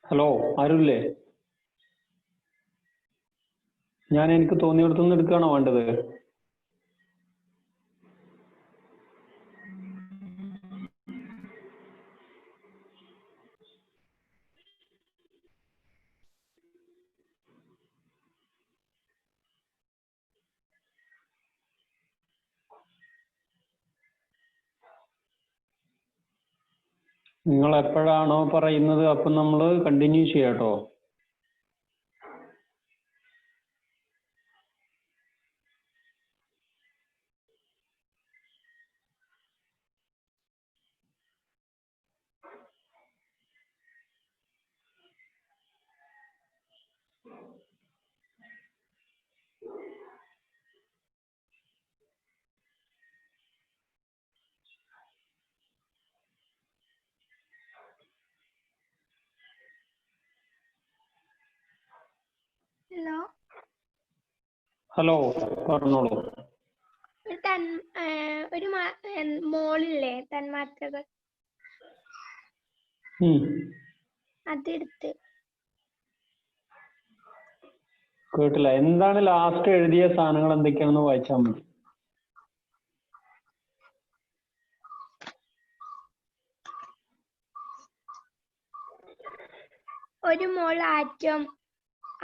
Hello, ആരുല്ലേ? ഞാൻ എനിക്ക് തോന്നിയിടത്തുനിന്ന് എടുക്കുകയാണോ വേണ്ടത്? നിങ്ങൾ എപ്പോഴാണോ പറയുന്നത് അപ്പം നമ്മൾ കണ്ടിന്യൂ ചെയ്യാട്ടോ. ഹലോ, ഹലോ, പറഞ്ഞോളൂ. ഒരു മോളില്ലേ തന്മാത്രകൾ, അതെടുത്ത്. കേട്ടില്ല. എന്താണ് ലാസ്റ്റ് എഴുതിയ സാധനങ്ങൾ എന്തൊക്കെയാണെന്ന് വായിച്ചാൽ മതി. ഒരു മോൾ ആറ്റം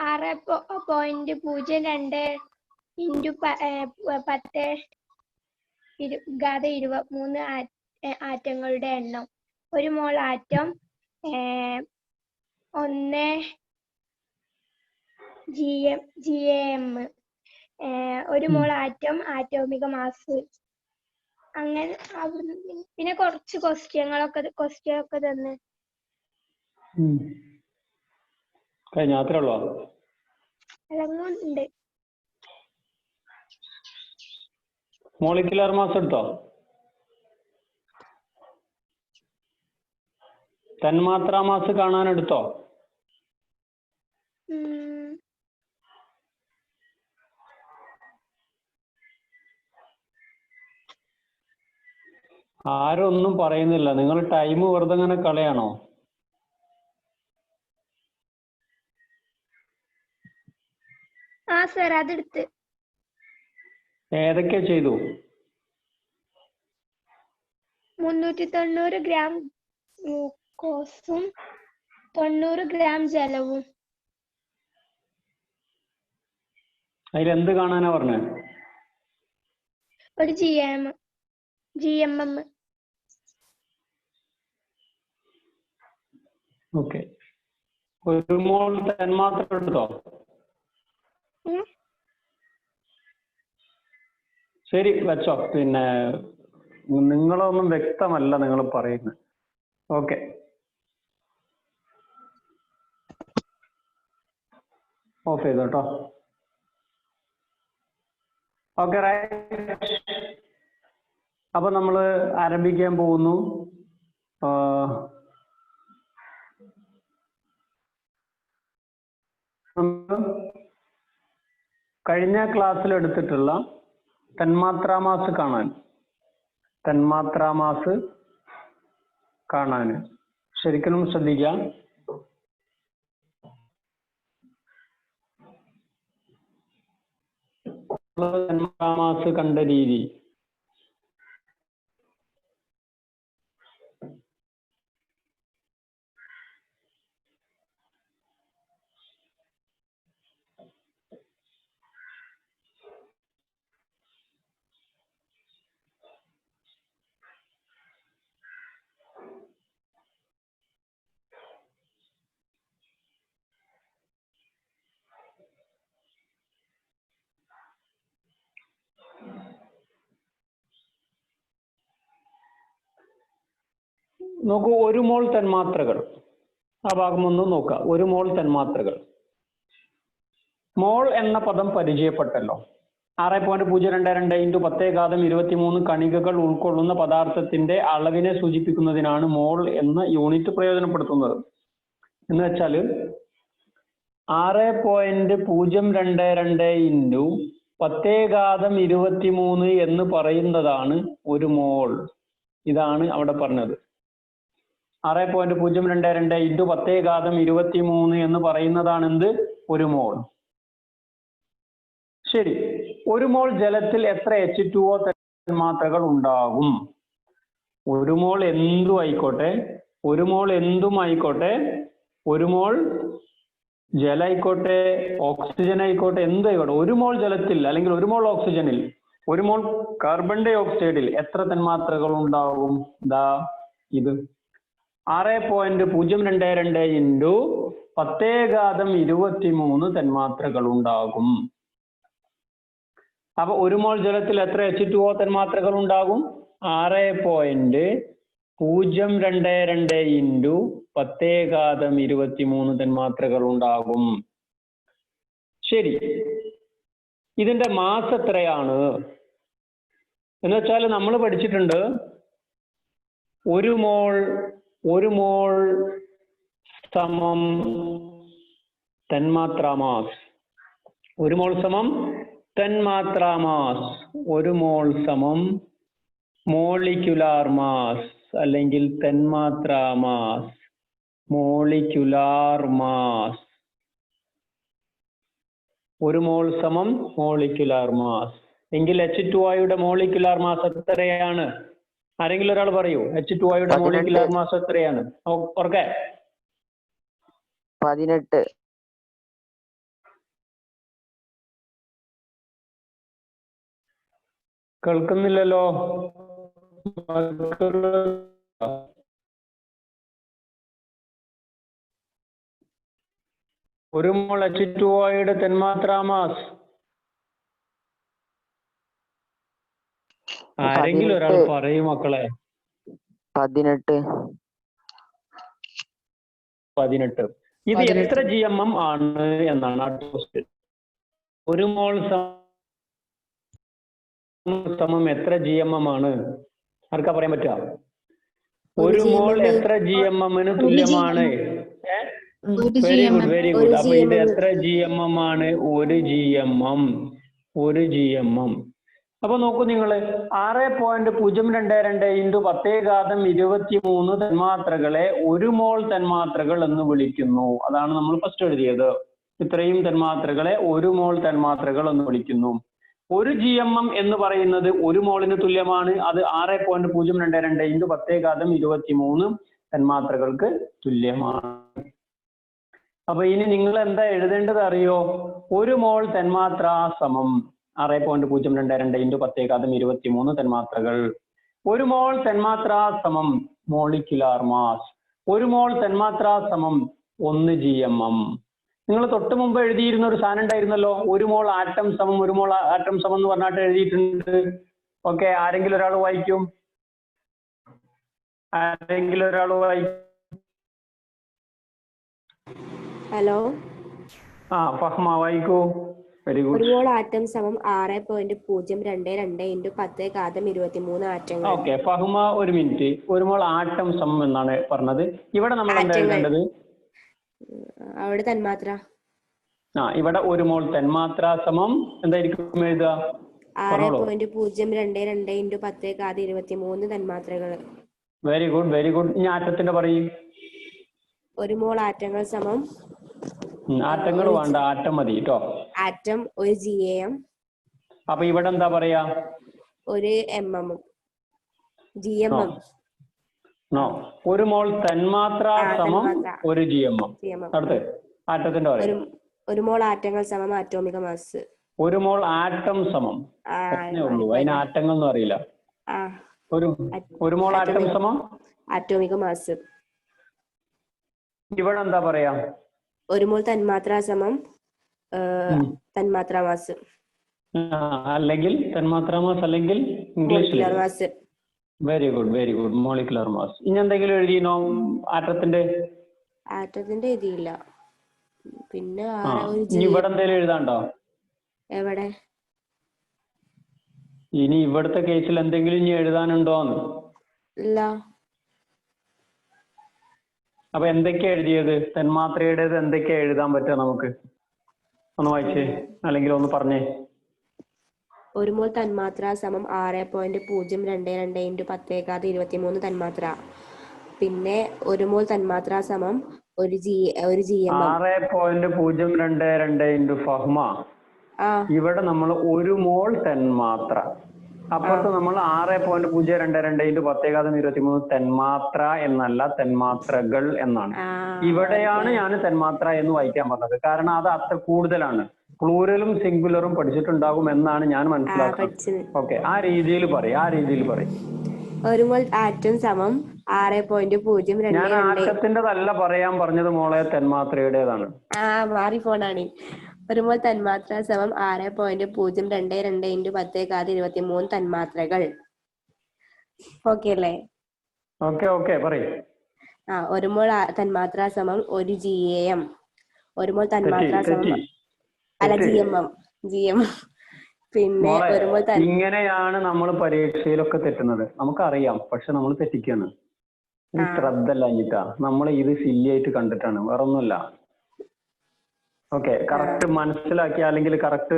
6.02 ഇൻറ്റു 10⁻23 ആറ്റങ്ങളുടെ എണ്ണം. ഒരു മോൾ ആറ്റം 1 GaM. ഒരു മോൾ ആറ്റം ആറ്റോമിക മാസ്. അങ്ങനെ പിന്നെ കുറച്ച് ക്വസ്റ്റ്യനൊക്കെ തന്ന്. കഴിഞ്ഞ അത്രേ ഉള്ളൂ. ഉണ്ട്. മോളിക്കുലർ മാസ് എടുത്തോ? തന്മാത്രാ മാസ് കാണാൻ എടുത്തോ? ആരും ഒന്നും പറയുന്നില്ല. നിങ്ങൾ ടൈം വെറുതെ ഇങ്ങനെ കളയാണോ? സർ, അതെടുത്ത്. ഏതൊക്കെ ചെയ്തു? 390 ഗ്രാം ഗ്ലൂക്കോസും 90 ഗ്രാം ജലവും. അതിലെന്ത് കാണാനാ പറഞ്ഞത്? ഒരു GMM. ഓക്കെ. ഒരു മോൾ തന്മാത്ര എടുത്തോ? ശരി, വെച്ചോ. പിന്നെ നിങ്ങളൊന്നും വ്യക്തമല്ല നിങ്ങൾ പറയുന്നത്. ഓക്കെ. ഓഫ് ചെയ്തോ കേട്ടോ. Okay, right. അപ്പൊ നമ്മൾ ആരംഭിക്കാൻ പോകുന്നു. കഴിഞ്ഞ ക്ലാസ്സിൽ എടുത്തിട്ടുള്ള തന്മാത്രാ മാസ് കാണാൻ ശരിക്കും ശ്രദ്ധിക്കാം. തന്മാത്രാ മാസ് കണ്ട രീതി നോക്കൂ. ഒരു മോൾ തന്മാത്രകൾ, ആ ഭാഗം ഒന്ന് നോക്കാം. ഒരു മോൾ തന്മാത്രകൾ. മോൾ എന്ന പദം പരിചയപ്പെട്ടല്ലോ. 6.022 × 10⁻23 കണികകൾ ഉൾക്കൊള്ളുന്ന പദാർത്ഥത്തിന്റെ അളവിനെ സൂചിപ്പിക്കുന്നതിനാണ് മോൾ എന്ന യൂണിറ്റ് പ്രയോജനപ്പെടുത്തുന്നത്. എന്ന് വെച്ചാൽ 6.022 × 10⁻23 എന്ന് പറയുന്നതാണ് ഒരു മോൾ. ഇതാണ് അവിടെ പറഞ്ഞത്. 6.022 ഇൻറ്റു 10⁻23 എന്ന് പറയുന്നതാണ് എന്ത്? 1 മോൾ. ശരി, 1 മോൾ ജലത്തിൽ എത്ര H2O തന്മാത്രകൾ ഉണ്ടാകും? 1 മോൾ എന്തും ആയിക്കോട്ടെ, 1 മോൾ എന്തും ആയിക്കോട്ടെ, 1 മോൾ ജലമായിക്കോട്ടെ, ഓക്സിജൻ ആയിക്കോട്ടെ, എന്തായിക്കോട്ടെ, 1 മോൾ ജലത്തിൽ അല്ലെങ്കിൽ 1 മോൾ ഓക്സിജനിൽ, 1 മോൾ കാർബൺ ഡൈ ഓക്സൈഡിൽ എത്ര തന്മാത്രകൾ ഉണ്ടാകും? ദാ ഇത് 6.022 ഇൻറ്റു 10⁻23 തന്മാത്രകൾ ഉണ്ടാകും. അപ്പൊ 1 മോൾ ജലത്തിൽ എത്ര H2O തന്മാത്രകൾ ഉണ്ടാകും? 6.022 ഇൻറ്റു 10⁻23 തന്മാത്രകൾ ഉണ്ടാകും. ശരി, ഇതിന്റെ മാസ് എത്രയാണ് എന്ന് വെച്ചാൽ നമ്മൾ പഠിച്ചിട്ടുണ്ട് 1 മോൾ സമം തന്മാത്രാ മാസ്. 1 മോൾ സമം തന്മാത്രാ മാസ്. 1 മോൾ സമം മോളിക്യുലാർ മാസ് അല്ലെങ്കിൽ തന്മാത്രാ മാസ്, മോളിക്യുലാർ മാസ്. 1 മോൾ സമം മോളിക്യുലാർ മാസ്. എങ്കിൽ H2O മോളിക്യുലാർ മാസ് എത്രയാണ്? ആരെങ്കിലും ഒരാൾ പറയൂ, H2O മോളിക്യുലാർ മാസ് എത്രയാണ്? ഓർക്കെ 18. കേൾക്കുന്നില്ലല്ലോ. 1 മോൾ H2O തന്മാത്രാ മാസ് ആരെങ്കിലും ഒരാൾ പറയൂ മക്കളെ. 18. ഇത് എത്ര GMM ആണ് എന്നാണ് അടുത്ത ക്വസ്റ്റ്യൻ. 1 മോൾ സമം എത്ര GMM ആണ്? ആർക്കാ പറയാൻ പറ്റുക? 1 മോൾ എത്ര GMM-ന് തുല്യമാണ്? Very good. അപ്പൊ ഇത് എത്ര GMM ആണ്? 1 GMM. അപ്പൊ നോക്കൂ നിങ്ങള്, 6.022 ഇൻറ്റു 10⁻23 തന്മാത്രകളെ 1 മോൾ തന്മാത്രകൾ എന്ന് വിളിക്കുന്നു. അതാണ് നമ്മൾ ഫസ്റ്റ് എഴുതിയത്. ഇത്രയും തന്മാത്രകളെ 1 മോൾ തന്മാത്രകൾ എന്ന് വിളിക്കുന്നു. 1 GMM എന്ന് പറയുന്നത് 1 മോളിന് തുല്യമാണ്. അത് 6.022 ഇൻറ്റു 10⁻23 തന്മാത്രകൾക്ക് തുല്യമാണ്. അപ്പൊ ഇനി നിങ്ങൾ എന്താ എഴുതേണ്ടത് അറിയോ? 1 മോൾ തന്മാത്ര സമം 6.022 ഇൻറ്റു 10⁻23 തന്മാത്രകൾ. 1 മോൾ തന്മാത്ര സമം മോളിക്യുലാർ മാസ്. 1 മോൾ തന്മാത്ര സമം 1 GMM. നിങ്ങൾ തൊട്ട് മുമ്പ് എഴുതിയിരുന്ന ഒരു സാധനം ഉണ്ടായിരുന്നല്ലോ, 1 മോൾ ആറ്റം സമം 1 മോൾ ആറ്റം സമം എന്ന് പറഞ്ഞിട്ട് എഴുതിയിട്ടുണ്ട്. ഓക്കെ, ആരെങ്കിലും ഒരാൾ വായിക്കും? ഹലോ, ഫഹ്മ വായിക്കൂ. Very good. 1 മോൾ ആറ്റം സമം 6.022 ഇൻറ്റു 10⁻23 ആറ്റങ്ങൾ. ഓക്കെ ഫഹ്മ, ഒരു മിനിറ്റ്. 1 മോൾ ആറ്റം സമം എന്നാണ് പറഞ്ഞത്. ഇവിടെ നമ്മൾ എന്താ എഴുതേണ്ടത്? അവിടെ തന്മാത്ര. ഇവിടെ 1 മോൾ തന്മാത്ര സമം എന്തായിരിക്കും എഴുതുക? 6.022 ഇൻറ്റു 10⁻23 തന്മാത്രകൾ. Very good. ഇനി ആറ്റത്തിന്റെ പറയും. 1 മോൾ ആറ്റങ്ങൾ സമം, ആറ്റങ്ങൾ വേണ്ട, ആറ്റം മതി കേട്ടോ. Atom 1 GAM. അപ്പൊ ഇവിടെ എന്താ പറയാ? 1 MM. GMM. 1 മോൾ തന്മാത്ര സമം 1 GMM. അടുത്ത് ആറ്റത്തിന്റെ പറയും. 1 മോൾ ആറ്റങ്ങൾ സമം ആറ്റോമിക മാസ്. 1 മോൾ ആറ്റം സമം ഉള്ളൂ, അതിന് ആറ്റങ്ങൾ എന്ന് അറിയില്ല. 1 മോൾ ആറ്റം സമം ആറ്റോമിക മാസ്. ഇവിടെ എന്താ പറയാ? 1 മോൾ തന്മാത്ര സമം തന്മാത്രാ മാസ് അല്ലെങ്കിൽ തന്മാത്രാ മാസ് അല്ലെങ്കിൽ ഇംഗ്ലീഷിൽ mass. Very good. Molecular mass. ഇനി എന്തെങ്കിലും എഴുതിയോ ആറ്റത്തിന്റെ? എഴുതിയില്ല. പിന്നെ ഇവിടെ എന്തെങ്കിലും എഴുതാണ്ടോ? എവിടെ? ഇനി ഇവിടുത്തെ കേസിൽ എന്തെങ്കിലും ഇനി എഴുതാനുണ്ടോന്ന്? ഇല്ല. അപ്പൊ എന്തൊക്കെയാ എഴുതിയത്? തന്മാത്രയുടേത് എന്തൊക്കെയാ എഴുതാൻ പറ്റുക നമുക്ക്? ഒന്ന് വായിച്ചേ, അല്ലെങ്കിൽ ഒന്ന് പറഞ്ഞേ. 1 മോൾ തന്മാത്ര സമം 6.022 ഇൻറ്റു 10⁻23 തന്മാത്ര. പിന്നെ 1 മോൾ തന്മാത്ര സമം 1 GMM. 6.022 ഇൻറ്റു ഫഹ്മ. ആ ഇവിടെ നമ്മൾ 1 മോൾ തന്മാത്ര, അപ്പുറത്ത് നമ്മൾ 6.022 ഇൻറ്റു 10⁻23 തന്മാത്ര എന്നല്ല, തന്മാത്രകൾ എന്നാണ്. ഇവിടെയാണ് ഞാൻ തന്മാത്ര എന്ന് വായിക്കാൻ പറഞ്ഞത്. കാരണം അത് അത്ര കൂടുതലാണ്. പ്ലൂരലും സിംഗുലറും പഠിച്ചിട്ടുണ്ടാകും എന്നാണ് ഞാൻ മനസ്സിലാക്കുന്നത്. ഓക്കെ, ആ രീതിയിൽ പറയും. 1 മോൾ ആറ്റം സമം 6.022. ഞാൻ ആറ്റത്തിൻ്റെതല്ല പറയാൻ പറഞ്ഞത് മോളെ, തന്മാത്രയുടേതാണ്. മാറിപ്പോണാണ്. 1 മോൾ തന്മാത്ര സമം 6.022 ഇൻറ്റു 10⁻23 തന്മാത്രകൾ. ഓക്കെ അല്ലേ? ഓക്കെ പറയും. 1 മോൾ തന്മാത്ര സമം 1 GAM. 1 മോൾ തന്മാത്ര സമം അല്ല GMM. പിന്നെ 1 മോൾ ഇങ്ങനെയാണ് നമ്മൾ പരീക്ഷയിലൊക്കെ തെറ്റുന്നത്. നമുക്കറിയാം, പക്ഷെ നമ്മൾ തെറ്റിക്കാണ്. ശ്രദ്ധല്ല അഞ്ഞിട്ടാ, നമ്മൾ ഇത് സില്ലിയായിട്ട് കണ്ടിട്ടാണ്, വേറൊന്നുമല്ല. ഓക്കെ, കറക്റ്റ് മനസ്സിലാക്കി, അല്ലെങ്കിൽ കറക്റ്റ്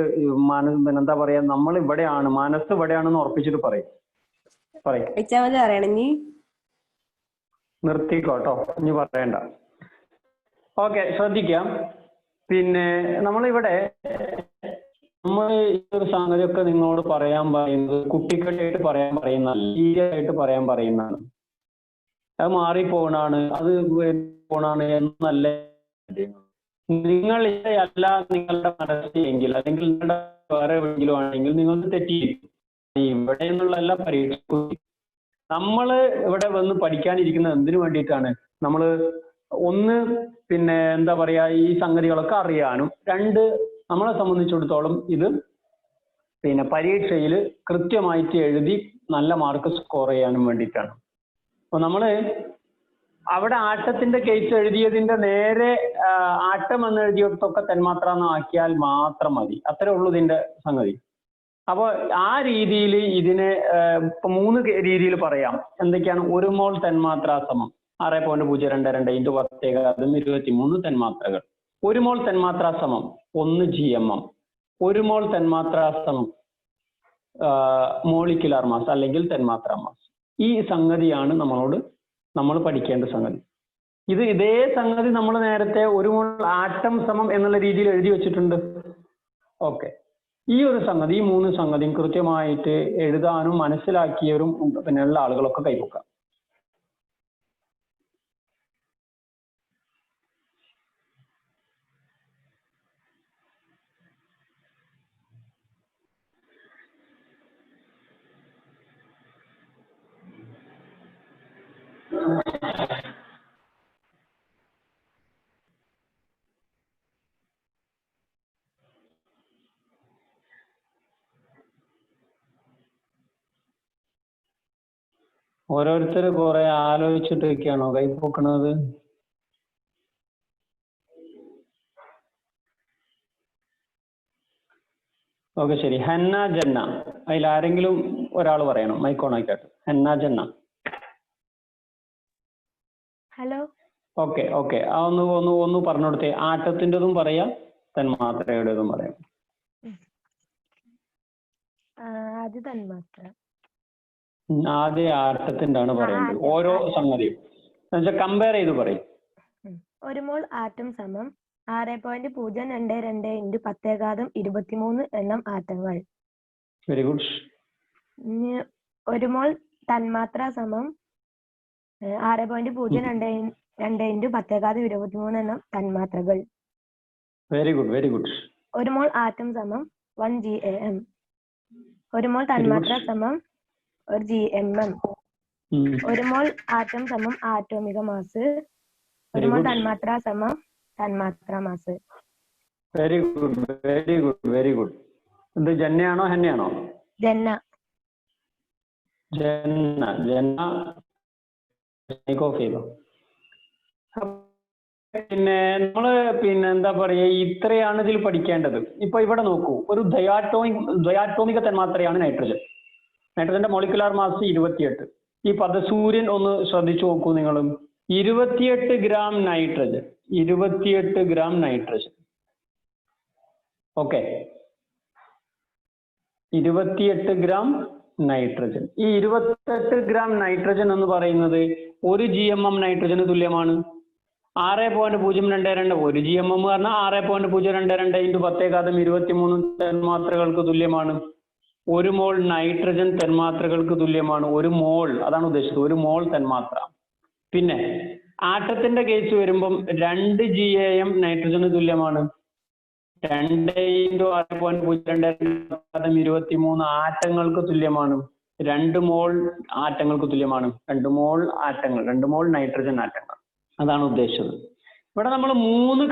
എന്താ പറയാ, നമ്മൾ ഇവിടെയാണ്, മനസ്സ് ഇവിടെയാണെന്ന് ഉറപ്പിച്ചിട്ട് പറയും. നിർത്തിക്കോട്ടോ, ഇനി പറയണ്ട. ഓക്കെ, ശ്രദ്ധിക്കാം. പിന്നെ നമ്മളിവിടെ ഈ ഒരു സംഗതിയൊക്കെ നിങ്ങളോട് പറയാൻ പറയുന്നത് കുട്ടികളായിട്ട് പറയാൻ പറയുന്നതാണ്. അത് മാറിപ്പോണാണ്, അത് പോണാണ് എന്നല്ല. നിങ്ങൾ ഇതല്ല നിങ്ങളുടെ മനസ്സിലെങ്കിൽ, അല്ലെങ്കിൽ നിങ്ങളുടെ വേറെ എവിടെയെങ്കിലും ആണെങ്കിൽ നിങ്ങൾ തെറ്റിയിരിക്കും. ഇവിടെ നിന്നുള്ള പരീക്ഷ നമ്മള് ഇവിടെ വന്ന് പഠിക്കാനിരിക്കുന്നത് എന്തിനു വേണ്ടിയിട്ടാണ്? നമ്മള് ഒന്ന്, പിന്നെ എന്താ പറയാ, ഈ സംഗതികളൊക്കെ അറിയാനും, 2 നമ്മളെ സംബന്ധിച്ചിടത്തോളം ഇത് പിന്നെ പരീക്ഷയിൽ കൃത്യമായിട്ട് എഴുതി നല്ല മാർക്ക് സ്കോർ ചെയ്യാനും വേണ്ടിയിട്ടാണ്. അപ്പൊ നമ്മള് അവിടെ ആട്ടത്തിന്റെ കേസ് എഴുതിയതിന്റെ നേരെ ആട്ടം എന്ന് എഴുതിയിടത്തൊക്കെ തന്മാത്ര എന്ന് ആക്കിയാൽ മാത്രം മതി. അത്രേ ഉള്ളൂ ഇതിന്റെ സംഗതി. അപ്പൊ ആ രീതിയിൽ ഇതിനെ ഇപ്പൊ 3 രീതിയിൽ പറയാം. എന്തൊക്കെയാണ്? 1 മോൾ തന്മാത്ര സമം 6.022 ഇൻറ്റു 10⁻23 തന്മാത്രകൾ. 1 മോൾ തന്മാത്ര സമം 1 GMM. 1 മോൾ തന്മാത്ര സമം മോളിക്കുലാർ മാസ് അല്ലെങ്കിൽ തന്മാത്രാ മാസ്. ഈ സംഗതിയാണ് നമ്മൾ പഠിക്കേണ്ട സംഗതി. ഇതേ സംഗതി നമ്മൾ നേരത്തെ 1 മോൾ ആറ്റം സമം എന്നുള്ള രീതിയിൽ എഴുതി വെച്ചിട്ടുണ്ട്. ഓക്കെ, ഈ ഒരു സംഗതി, ഈ 3 സംഗതിയും കൃത്യമായിട്ട് എഴുതാനും മനസ്സിലാക്കിയവരും പിന്നെ ഉള്ള ആളുകളൊക്കെ കൈവക്കാം. ഓരോരുത്തർ കുറെ ആലോചിച്ചിട്ടൊക്കെയാണോ കൈ പൊക്കണത്? ഓക്കെ, ശരി. ഹന്ന ജന്ന, അതിൽ ആരെങ്കിലും ഒരാൾ പറയണം, മൈക്കോൺ ആയിക്കോട്ടെ. ഹന്ന ജന്ന. ഹലോ. ഓക്കെ, ഒന്ന് പറഞ്ഞു കൊടുത്തേ. ആറ്റത്തിൻ്റെതും പറയാം, തന്മാത്രയുടേതും പറയാം. ആദ്യ തന്മാത്ര. ആദ്യ ആറ്റത്തിന്റെ ആണ് പറയേണ്ടത്. ഓരോ സംഗതിയും എന്നുവെച്ചാൽ കമ്പയർ ചെയ്ത് പറയും. 1 മോൾ ആറ്റം സമം 6.022 ഇൻറ്റു 10⁻23 എണ്ണം ആറ്റങ്ങൾ. Very good. 1 മോൾ തന്മാത്ര സമം 6.022 ഇൻറ്റു 10⁻23 എണ്ണം തന്മാത്രകൾ. Very good. 1 മോൾ ആറ്റം സമം 1 GAM. 1 മോൾ തന്മാത്ര സമം 1 GMM. 1 മോൾ ആറ്റം സമം ആറ്റോമിക മാസ്. 1 മോൾ തന്മാത്ര സമം തന്മാത്രാ മാസ്. Very good. ഇത് ജന്നയാണോ ഹന്നയാണോ? ജന്ന. ഓഫ് ചെയ്തോ. പിന്നെ നമ്മള് എന്താ പറയാ, ഇത്രയാണ് ഇതിൽ പഠിക്കേണ്ടത്. ഇപ്പൊ ഇവിടെ നോക്കൂ, ഒരു ദ്വയാറ്റോമിക തന്മാത്രയാണ് നൈട്രജൻ. നൈട്രജന്റെ മോളിക്കുലാർ മാസ് 28. ഈ സൂര്യൻ ഒന്ന് ശ്രദ്ധിച്ചു നോക്കൂ നിങ്ങളും. 28 gram nitrogen. Okay, 28 gram nitrogen. ഈ 28 ഗ്രാം നൈട്രജൻ എന്ന് പറയുന്നത് 1 GMM നൈട്രജന് തുല്യമാണ്. 6.022 1 GMM പറഞ്ഞാൽ 6.022 × 10⁻23 തന്മാത്രകൾക്ക് തുല്യമാണ്. 1 മോൾ നൈട്രജൻ തന്മാത്രകൾക്ക് തുല്യമാണ്. 1 മോൾ, അതാണ് ഉദ്ദേശിച്ചത്, 1 മോൾ തന്മാത്ര. പിന്നെ ആറ്റത്തിന്റെ കേസ് വരുമ്പം 2 GAM നൈട്രജന് തുല്യമാണ്. 2 × 6.022 ആറ്റങ്ങൾക്ക് തുല്യമാണ്. 2 മോൾ ആറ്റങ്ങൾക്ക് തുല്യമാണ്. 2 മോൾ ആറ്റങ്ങൾ, 2 മോൾ നൈട്രജൻ ആറ്റങ്ങൾ, അതാണ് ഉദ്ദേശിച്ചത്. ഇവിടെ നമ്മൾ 3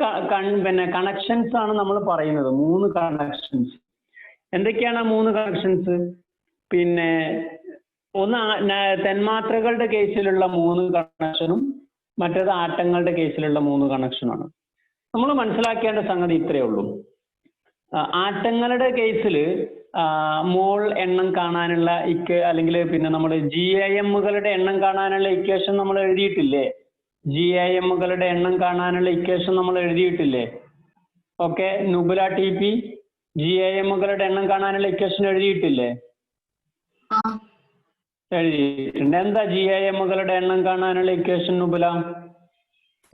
കണക്ഷൻസ് ആണ് നമ്മൾ പറയുന്നത്. 3 കണക്ഷൻസ്. എന്തൊക്കെയാണ് ആ 3 കണക്ഷൻസ്? പിന്നെ ഒന്ന് തന്മാത്രകളുടെ കേസിലുള്ള 3 കണക്ഷനും മറ്റേത് ആറ്റങ്ങളുടെ കേസിലുള്ള 3 കണക്ഷനാണ്. നമ്മൾ മനസ്സിലാക്കേണ്ട സംഗതി ഇത്രയേ ഉള്ളൂ. ആറ്റങ്ങളുടെ കേസിൽ മോൾ എണ്ണം കാണാനുള്ള അല്ലെങ്കിൽ പിന്നെ നമ്മൾ GAMകളുടെ എണ്ണം കാണാനുള്ള ഇക്വേഷൻ നമ്മൾ എഴുതിയിട്ടില്ലേ? GAMകളുടെ എണ്ണം കാണാനുള്ള ഇക്വേഷൻ നമ്മൾ എഴുതിയിട്ടില്ലേ? ഓക്കെ, നുബുല TP GAMകളുടെ എണ്ണം കാണാനുള്ള ഇക്വേഷൻ എഴുതിയിട്ടില്ലേ? എഴുതിയിട്ടുണ്ട്. എന്താ GAMകളുടെ എണ്ണം കാണാനുള്ള ഇക്വേഷൻ നുബുല?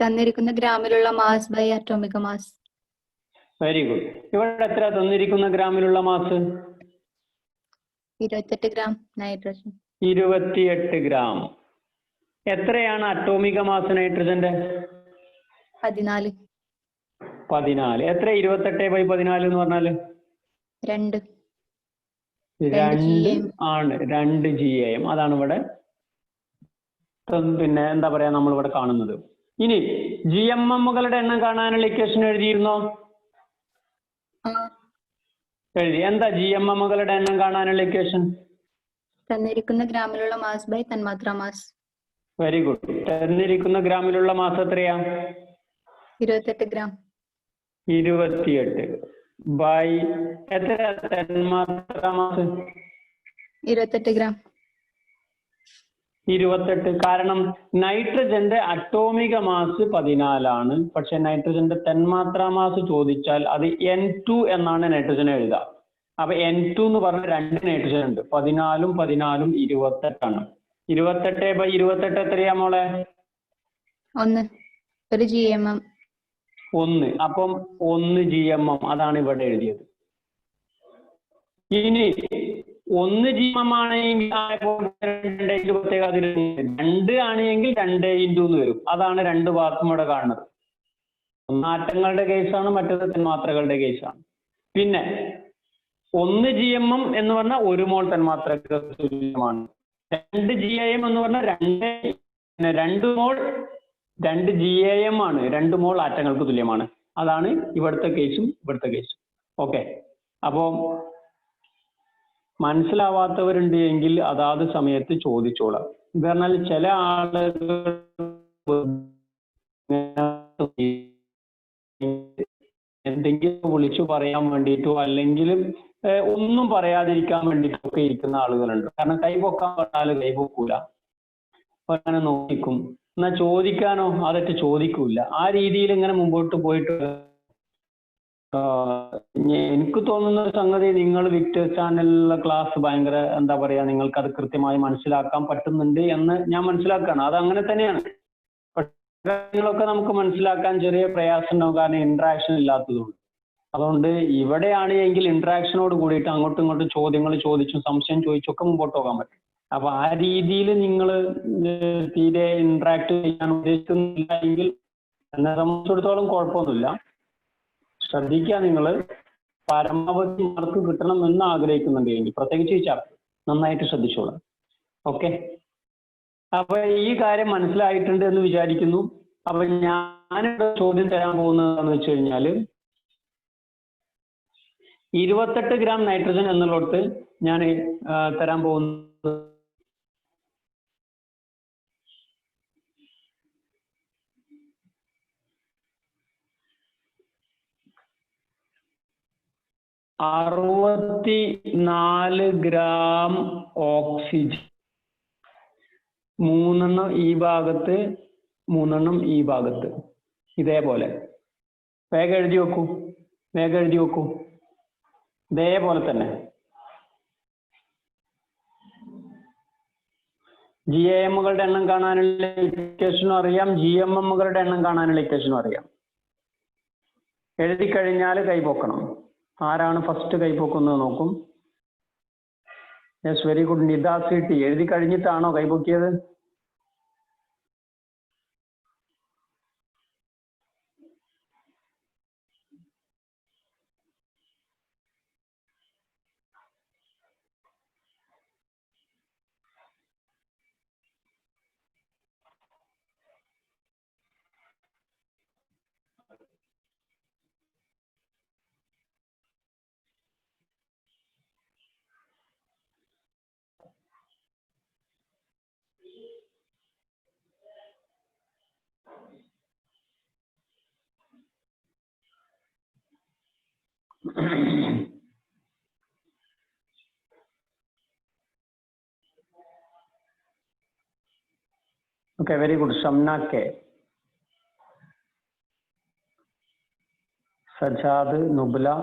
തന്നിരിക്കുന്ന ഗ്രാമിലുള്ള mass by atomic mass. Very good. ഇവിടെ എത്ര തന്നിരിക്കുന്ന ഗ്രാമിലുള്ള മാസ്? 28 ഗ്രാം നൈട്രജൻ. 28 ഗ്രാം. എത്രയാണ് അറ്റോമിക മാസ് നൈട്രജന്റെ? 14. 14. എത്ര 28/14 എന്ന് പറഞ്ഞാല്? 2 ആണ്. 2 GAM. അതാണ് ഇവിടെ പിന്നെ എന്താ പറയാ നമ്മൾ ഇവിടെ കാണുന്നത്. ഇനി GMMകളുടെ എണ്ണം കാണാനുള്ള ഇക്വേഷൻ എഴുതിയിരുന്നോ? എഴുതി. എന്താ GMMകളുടെ എണ്ണം കാണാനുള്ള ഇക്വേഷൻ? തന്നിരിക്കുന്ന ഗ്രാമിലുള്ള മാസ് ബൈ തന്മാത്ര മാസ്. Very good. തന്നിരിക്കുന്ന ഗ്രാമിലുള്ള മാസ് എത്രയാ? 28 ഗ്രാം. 28 ബൈ എത്ര തന്മാത്ര മാസ്? 28 ഗ്രാം. 28. കാരണം നൈട്രജന്റെ അറ്റോമിക മാസ് 14 ആണ്. പക്ഷെ നൈട്രജന്റെ തന്മാത്രാ മാസ് ചോദിച്ചാൽ അത് N2 എന്നാണ് നൈട്രജൻ എഴുതുക. അപ്പൊ N2 എന്ന് പറഞ്ഞ 2 നൈട്രജൻ ഉണ്ട്. 14 14 28 ആണ്. 28/28 എത്രയാ മോളെ? 1 GMM. 1. അപ്പം 1 GMM. അതാണ് ഇവിടെ എഴുതിയത്. ഇനി 1 GMM ആണെങ്കിൽ 2 ആണെങ്കിൽ 2 ഇൻറ്റു എന്ന് വരും. അതാണ് 2 വാക്കും ഇവിടെ കാണുന്നത്. ഒന്ന് ആറ്റങ്ങളുടെ കേസാണ്, മറ്റേത് തന്മാത്രകളുടെ കേസാണ്. പിന്നെ 1 GMM എന്ന് പറഞ്ഞാൽ 1 മോൾ തന്മാത്രക്ക് തുല്യമാണ്. 2 GAM എന്ന് പറഞ്ഞാൽ 2 മോൾ 2 GAM ആണ്. 2 മോൾ ആറ്റങ്ങൾക്ക് തുല്യമാണ്. അതാണ് ഇവിടുത്തെ കേസും ഇവിടുത്തെ കേസും. ഓക്കെ, അപ്പോ മനസ്സിലാവാത്തവരുണ്ട് എങ്കിൽ അതാത് സമയത്ത് ചോദിച്ചോളാം. ഇത് പറഞ്ഞാൽ ചില ആളുകൾ എന്തെങ്കിലും വിളിച്ചു പറയാൻ വേണ്ടിയിട്ടോ അല്ലെങ്കിൽ ഒന്നും പറയാതിരിക്കാൻ വേണ്ടിയിട്ടോ ഒക്കെ ഇരിക്കുന്ന ആളുകളുണ്ട്. കാരണം കൈപൊക്കാൻ പറഞ്ഞാൽ കൈപൊക്കൂല, അങ്ങനെ നോക്കിക്കും. എന്നാ ചോദിക്കാനോ അതൊക്കെ ചോദിക്കൂല. ആ രീതിയിൽ ഇങ്ങനെ മുമ്പോട്ട് പോയിട്ട് എനിക്ക് തോന്നുന്ന ഒരു സംഗതി, നിങ്ങൾ വിക്ടേഴ്സ് ചാനലിലെ ക്ലാസ് ഭയങ്കര എന്താ പറയാ, നിങ്ങൾക്ക് അത് കൃത്യമായി മനസ്സിലാക്കാൻ പറ്റുന്നുണ്ട് എന്ന് ഞാൻ മനസ്സിലാക്കുകയാണ്. അത് അങ്ങനെ തന്നെയാണ്. പക്ഷേ നമുക്ക് മനസ്സിലാക്കാൻ ചെറിയ പ്രയാസം ഉണ്ടാവും, കാരണം ഇന്ററാക്ഷൻ ഇല്ലാത്തതുകൊണ്ട്. അതുകൊണ്ട് ഇവിടെയാണ് എങ്കിൽ ഇന്ററാക്ഷനോട് കൂടിയിട്ട് അങ്ങോട്ടും ഇങ്ങോട്ടും ചോദ്യങ്ങൾ ചോദിച്ചും സംശയം ചോദിച്ചൊക്കെ മുമ്പോട്ട് പോകാൻ പറ്റും. അപ്പൊ ആ രീതിയിൽ നിങ്ങൾ തീരെ ഇന്ററാക്ട് ചെയ്യാൻ ഉദ്ദേശിക്കുന്നില്ല എങ്കിൽ എന്നെ സംബന്ധിച്ചിടത്തോളം കുഴപ്പമൊന്നുമില്ല. ശ്രദ്ധിക്കുക, നിങ്ങൾ പരമാവധി മാർക്ക് കിട്ടണം എന്ന് ആഗ്രഹിക്കുന്നുണ്ടെങ്കിൽ പ്രത്യേകിച്ച് ഈ ചാപ്റ്റർ നന്നായിട്ട് ശ്രദ്ധിച്ചോളാം. ഓക്കെ, അപ്പൊ ഈ കാര്യം മനസ്സിലായിട്ടുണ്ട് എന്ന് വിചാരിക്കുന്നു. അപ്പൊ ഞാനിവിടെ ചോദ്യം തരാൻ പോകുന്നതെന്ന് വെച്ച് കഴിഞ്ഞാല് 28 ഗ്രാം നൈട്രജൻ എന്നുള്ളിടത്ത് ഞാൻ തരാൻ പോകുന്നത് 64 ഗ്രാം ഓക്സിജൻ, 3 ഈ ഭാഗത്ത് 3 ഈ ഭാഗത്ത്. ഇതേപോലെ വേഗം എഴുതി വെക്കൂ, വേഗം എഴുതി വെക്കൂ. ഇതേപോലെ തന്നെ GAMകളുടെ എണ്ണം കാണാനുള്ള ഇക്വേഷനും അറിയാം, GMMകളുടെ എണ്ണം കാണാനുള്ള ഇക്വേഷനും അറിയാം. എഴുതി കഴിഞ്ഞാൽ കൈപൊക്കണം. ആരാണ് ഫസ്റ്റ് കൈപൊക്കുന്നത് നോക്കും. Yes, very good. Nida CT എഴുതി കഴിഞ്ഞിട്ടാണോ കൈപൊക്കിയത്? Okay, very good. Shamna K. Sajad Nubla.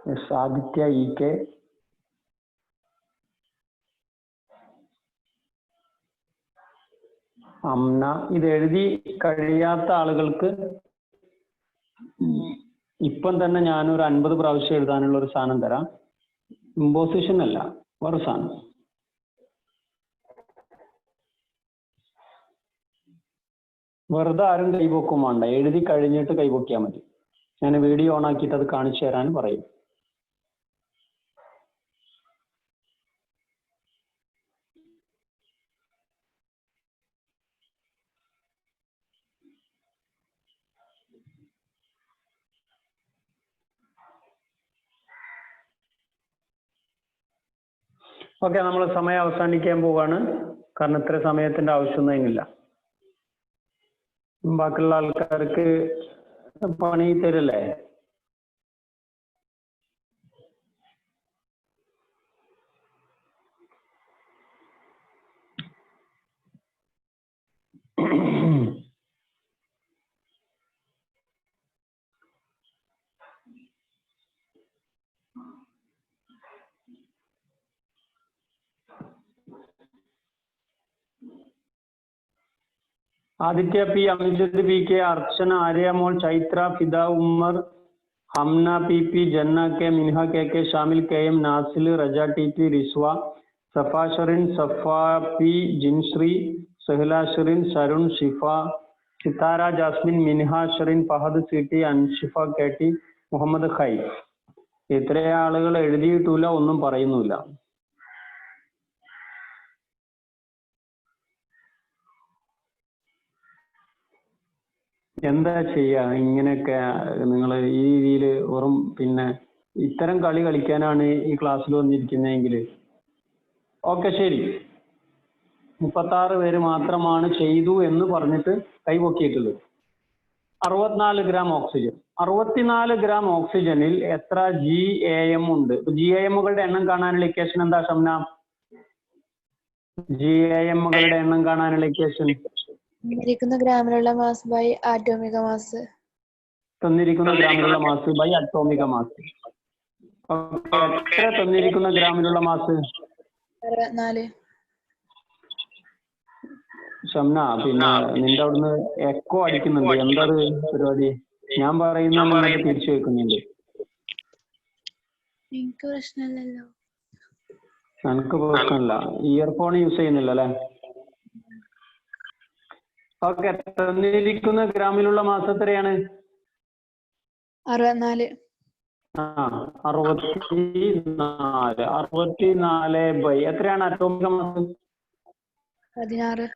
Yes, Aditya EK. Amna. ഇത് എഴുതി കഴിയാത്ത ആളുകൾക്ക് ഇപ്പം തന്നെ ഞാനൊരു 50 പ്രാവശ്യം എഴുതാനുള്ള ഒരു സാധനം തരാം. ഇമ്പോസിഷൻ അല്ല, വേറെ സാധനം. വെറുതെ ആരും കൈപൊക്കും വേണ്ട, എഴുതി കഴിഞ്ഞിട്ട് കൈപൊക്കിയാൽ മതി. ഞാൻ വീഡിയോ ഓൺ ആക്കിയിട്ട് അത് കാണിച്ചു തരാൻ പറയും. ഓക്കെ, നമ്മൾ സമയം അവസാനിക്കാൻ പോവാണ്. കാരണം ഇത്ര സമയത്തിന്റെ ആവശ്യമൊന്നുമില്ല. ബാക്കിയുള്ള ആൾക്കാർക്ക് പണി തരില്ലേ? आदित्य P, अमजद PK, अर्चना, आर्या मोल, चैत्रा, फिदा उमर, हमना PP, जन्ना के, मिनहा के शामिल KM, नासिल, रजा TP, रिस्वा, सफा शरीन, सफा P, जिनश्री, सहला शरीन, सरुण, शिफा, सितारा जास्मिन, मिनहा शरीन, फहद CT, अनशिफ KT, മുഹമ്മദ് ഖൈ. ഇത്ര ആളുകൾ എഴുതിയിട്ടില്ല, ഒന്നും പറയുന്നില്ല. എന്താ ചെയ്യാ? ഇങ്ങനെയൊക്കെ നിങ്ങൾ ഈ രീതിയിൽ വെറും പിന്നെ ഇത്തരം കളി കളിക്കാനാണ് ഈ ക്ലാസ്സിൽ വന്നിരിക്കുന്നതെങ്കിൽ ഓക്കെ ശരി. 36 പേര് മാത്രമാണ് ചെയ്തു എന്ന് പറഞ്ഞിട്ട് കൈപൊക്കിയിട്ടുള്ളത്. 64 ഗ്രാം ഓക്സിജൻ. 64 ഗ്രാം ഓക്സിജനിൽ എത്ര GAM ഉണ്ട്? GAMകളുടെ എണ്ണം കാണാനുള്ള ഇക്വേഷൻ എന്താ ഷംന? GAMകളുടെ എണ്ണം കാണാനുള്ള ഇക്വേഷൻ തന്നിരിക്കുന്ന ഗ്രാമിലുള്ള മാസ് ബൈ ആറ്റോമിക മാസ്. തന്നിരിക്കുന്ന ഗ്രാമിലുള്ള മാസ് ബൈ അറ്റോമിക മാസ്. എത്ര തന്നിരിക്കുന്ന ഗ്രാമിലുള്ള മാസ്? 64. ഷംന, പിന്നെ നിന്റെ അവിടുന്ന് എക്കോ അടിക്കുന്നുണ്ട്. എന്താ പരിപാടി? ഞാൻ പറയുന്ന നിങ്ങൾക്ക് തിരിച്ചു വെക്കുന്നുണ്ട്. എനിക്ക് പ്രശ്നമില്ലല്ലോ. എനിക്ക് പ്രശ്നമില്ല. ഇയർഫോൺ യൂസ് ചെയ്യുന്നില്ല അല്ലെ? ഓക്കെ, തന്നിരിക്കുന്ന ഗ്രാമിലുള്ള മാസ് എത്രയാണ്? 64. 64. 64 ബൈ എത്രയാണ് അറ്റോമിക മാസ്? 16.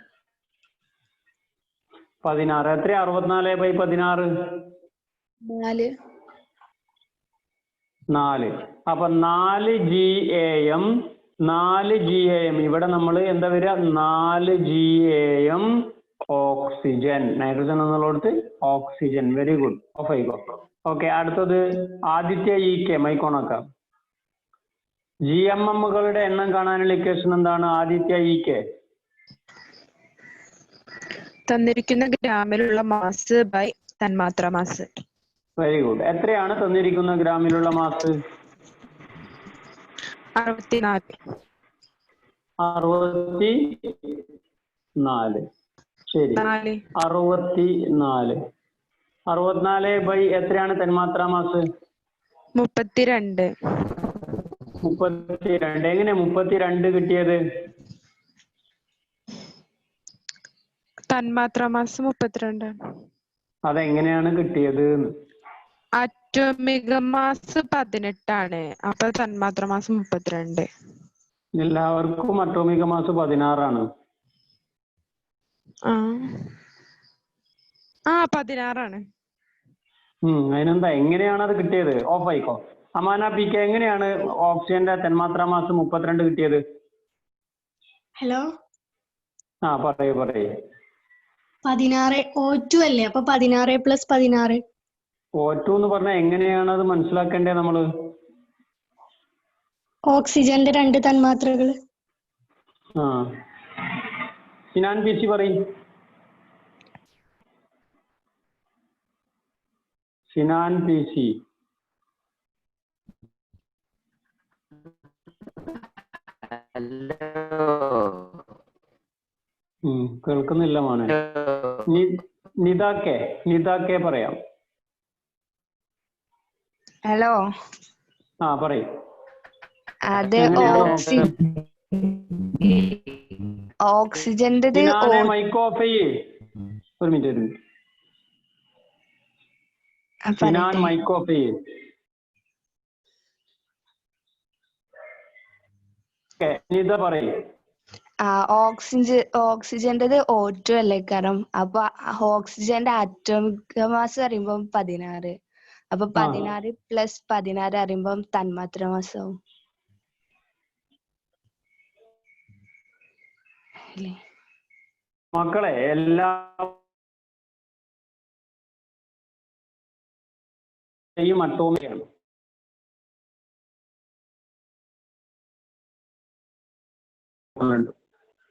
16. എത്രയാ 64 ബൈ 16? 4. 4. അപ്പൊ 4 GAM. 4 GAM. ഇവിടെ നമ്മൾ എന്താ വരിക? 4 GAM ഓക്സിജൻ. നൈട്രജൻ എന്നുള്ളടത്ത് ഓക്സിജൻ. Very good. ഓഫ് ആയിക്കോ. ഓക്കെ, അടുത്തത് ആദിത്യ EK, മൈക്കോണാക്കാം. GMMകളുടെ എണ്ണം കാണാനുള്ള ഇക്വേഷൻ എന്താണ് ആദിത്യ EK? തന്നിരിക്കുന്ന ഗ്രാമിലുള്ള മാസ് ബൈ തന്മാത്ര മാസ്. Very good. എത്രയാണ് തന്നിരിക്കുന്ന ഗ്രാമിലുള്ള മാസ്? 64. 64. ശരി. 4. 64. 64 / എത്രയാണ് തന്മാത്രാ മാസ്? 32. 32. എങ്ങനെ 32 കിട്ടിയത്? തന്മാത്രാ മാസ് 32. അതെങ്ങനെയാണ് കിട്ടിയത്? ആറ്റോമിക മാസ് 18 ആണ്. അപ്പൊ തന്മാത്രാ മാസ് 32. എല്ലാവർക്കും അറ്റോമിക മാസ് 16 ആണ്. ആ 16 ആണ്. അതിനെന്താ, എങ്ങനെയാണ് അത് കിട്ടിയത്? ഓഫ് ആയിക്കോ. അമാന പി കെ, എങ്ങനെയാണ് ഓക്സിജന്റെ തന്മാത്രാ മാസ് 32 കിട്ടിയത്? ഹലോ, പറയൂ. 16 O2 അല്ലേ? അപ്പൊ 16 + 16. O2 എന്ന് പറഞ്ഞാൽ എങ്ങനെയാണ് അത് മനസ്സിലാക്കേണ്ടേ നമ്മള്? ഓക്സിജന്റെ 2 തന്മാത്രകൾ. സിനാൻ പി സി പറയും. Sinan P C. കേൾക്കുന്നില്ല മോനെ. നിതാക്കെ പറയാം. ഹലോ, പറയും. അത് ഓക്സിജന്റെ മൈക്ക് ഓഫ് ചെയ്യേ. ഒരു മിനിറ്റ്. സിനാൻ മൈക്ക് ഓഫ് ചെയ്യേ. നിത പറയും. ഓക്സിജന്റേത് O2 അല്ലേ? കാരണം അപ്പൊ ഓക്സിജന്റെ ആറ്റോമിക മാസ് അറിയുമ്പോ 16. അപ്പൊ 16 + 16 അറിയുമ്പോ തന്മാത്രാ മാസാവും. മക്കളെ എല്ലാ അറ്റോമികയാണ്. ഉണ്ട്.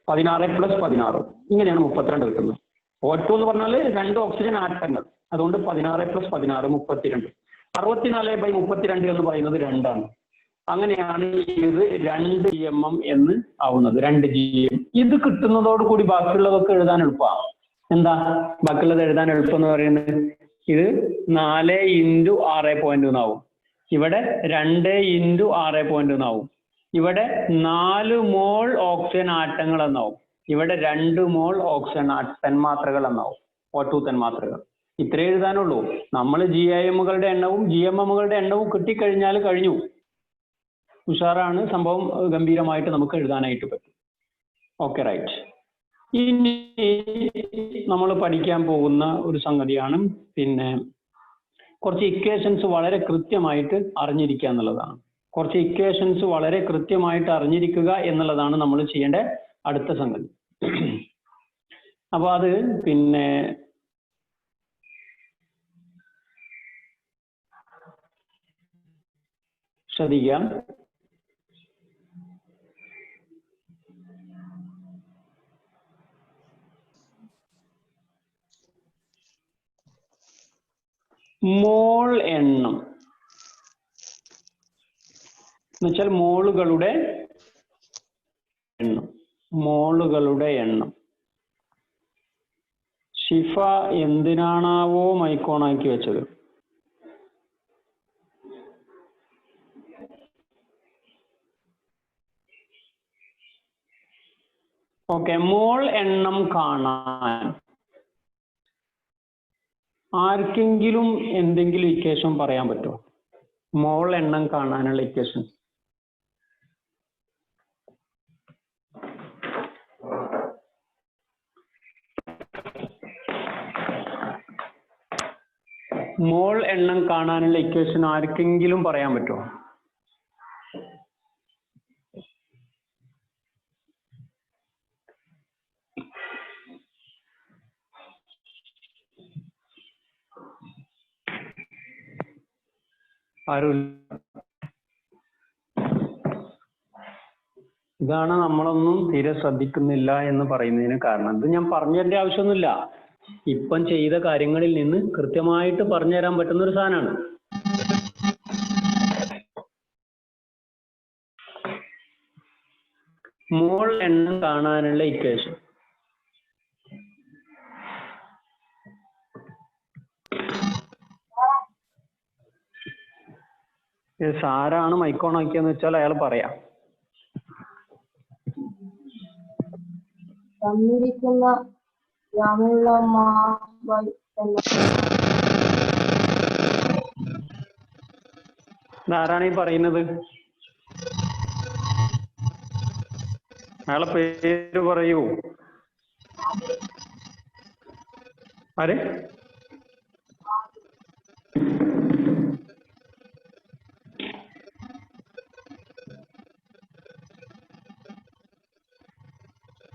16 + 16 ഇങ്ങനെയാണ് 32 കിട്ടുന്നത്. O2 എന്ന് പറഞ്ഞാൽ 2 ഓക്സിജൻ ആറ്റങ്ങൾ. അതുകൊണ്ട് 16 + 16 32. 64 / 32 എന്ന് പറയുന്നത് 2 ആണ്. അങ്ങനെയാണ് ഇത് 2 GMM എന്ന് ആവുന്നത്. 2 GM. ഇത് കിട്ടുന്നതോടുകൂടി ബാക്കിയുള്ളതൊക്കെ എഴുതാൻ എളുപ്പമാണ്. എന്താ ബാക്കിയുള്ളത് എഴുതാൻ എളുപ്പം എന്ന് പറയുന്നത്? ഇത് 4 × 6.1 എന്നാവും. ഇവിടെ 2 × 6.1 എന്നാവും. ഇവിടെ 4 മോൾ ഓക്സിജൻ ആറ്റങ്ങൾ എന്നാവും. ഇവിടെ 2 മോൾ ഓക്സിജൻ തന്മാത്രകൾ എന്നാവും. O2 തന്മാത്രകൾ. ഇത്രേ എഴുതാനുള്ളൂ. നമ്മൾ GIM-കളുടെ എണ്ണവും GMM-കളുടെ എണ്ണവും കിട്ടിക്കഴിഞ്ഞാൽ കഴിഞ്ഞു. ഉഷാറാണ് സംഭവം. ഗംഭീരമായിട്ട് നമുക്ക് എഴുതാനായിട്ട് പറ്റും. Okay, right. ഇനി നമ്മൾ പഠിക്കാൻ പോകുന്ന ഒരു സംഗതിയാണ് പിന്നെ കുറച്ച് ഇക്വേഷൻസ് വളരെ കൃത്യമായിട്ട് അറിഞ്ഞിരിക്കുക എന്നുള്ളതാണ്. കുറച്ച് ഇക്വേഷൻസ് വളരെ കൃത്യമായിട്ട് അറിഞ്ഞിരിക്കുക എന്നുള്ളതാണ് നമ്മൾ ചെയ്യേണ്ട അടുത്ത സംഗതി. അപ്പൊ അത് പിന്നെ ശ്രദ്ധിക്കാം. മോൾ എണ്ണം എന്നുവെച്ചാൽ മോളുകളുടെ എണ്ണം. ഷിഫ എന്തിനാണാവോ മൈക്കോണാക്കി വെച്ചത്? ഓക്കെ, മോൾ എണ്ണം കാണാൻ ആർക്കെങ്കിലും എന്തെങ്കിലും ഇക്വേഷൻ പറയാൻ പറ്റുമോ? മോൾ എണ്ണം കാണാനുള്ള ഇക്വേഷൻ. മോൾ എണ്ണം കാണാനുള്ള ഇക്വേഷൻ ആർക്കെങ്കിലും പറയാൻ പറ്റുമോ? ആരുമില്ല. ഇതാണ് നമ്മളൊന്നും തീരെ ശ്രദ്ധിക്കുന്നില്ല എന്ന് പറയുന്നതിന് കാരണം. ഇത് ഞാൻ പറഞ്ഞു തരേണ്ട ആവശ്യമൊന്നുമില്ല. ഇപ്പം ചെയ്ത കാര്യങ്ങളിൽ നിന്ന് കൃത്യമായിട്ട് പറഞ്ഞു തരാൻ പറ്റുന്ന ഒരു സാധനമാണ്. മോൾ എണ്ണം കാണാനുള്ള ഇക്വേഷൻ. ആരാണ് മൈക്കോൺ ആക്കിയെന്ന് വെച്ചാൽ അയാൾ പറയാം. തന്നിരിക്കുന്ന ഗ്രാമീണ ആരാണ് ഈ പറയുന്നത്? അയാളെ പേര് പറയൂ. ആര്?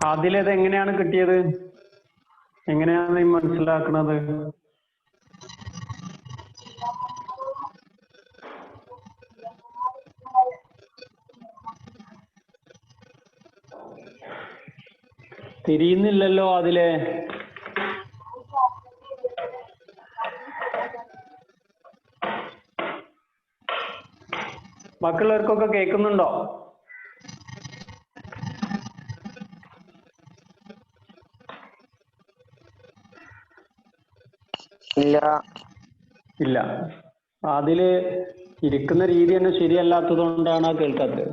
അതിലേത് എങ്ങനെയാണ് കിട്ടിയത്? എങ്ങനെയാണ് നീ മനസ്സിലാക്കുന്നത്? തിരിയുന്നില്ലല്ലോ അതിലെ. ബാക്കിയുള്ളവർക്കൊക്കെ കേൾക്കുന്നുണ്ടോ? ഇല്ല. അതില് ഇരിക്കുന്ന രീതി തന്നെ ശരിയല്ലാത്തത് കൊണ്ടാണ് കേൾക്കാത്തത്.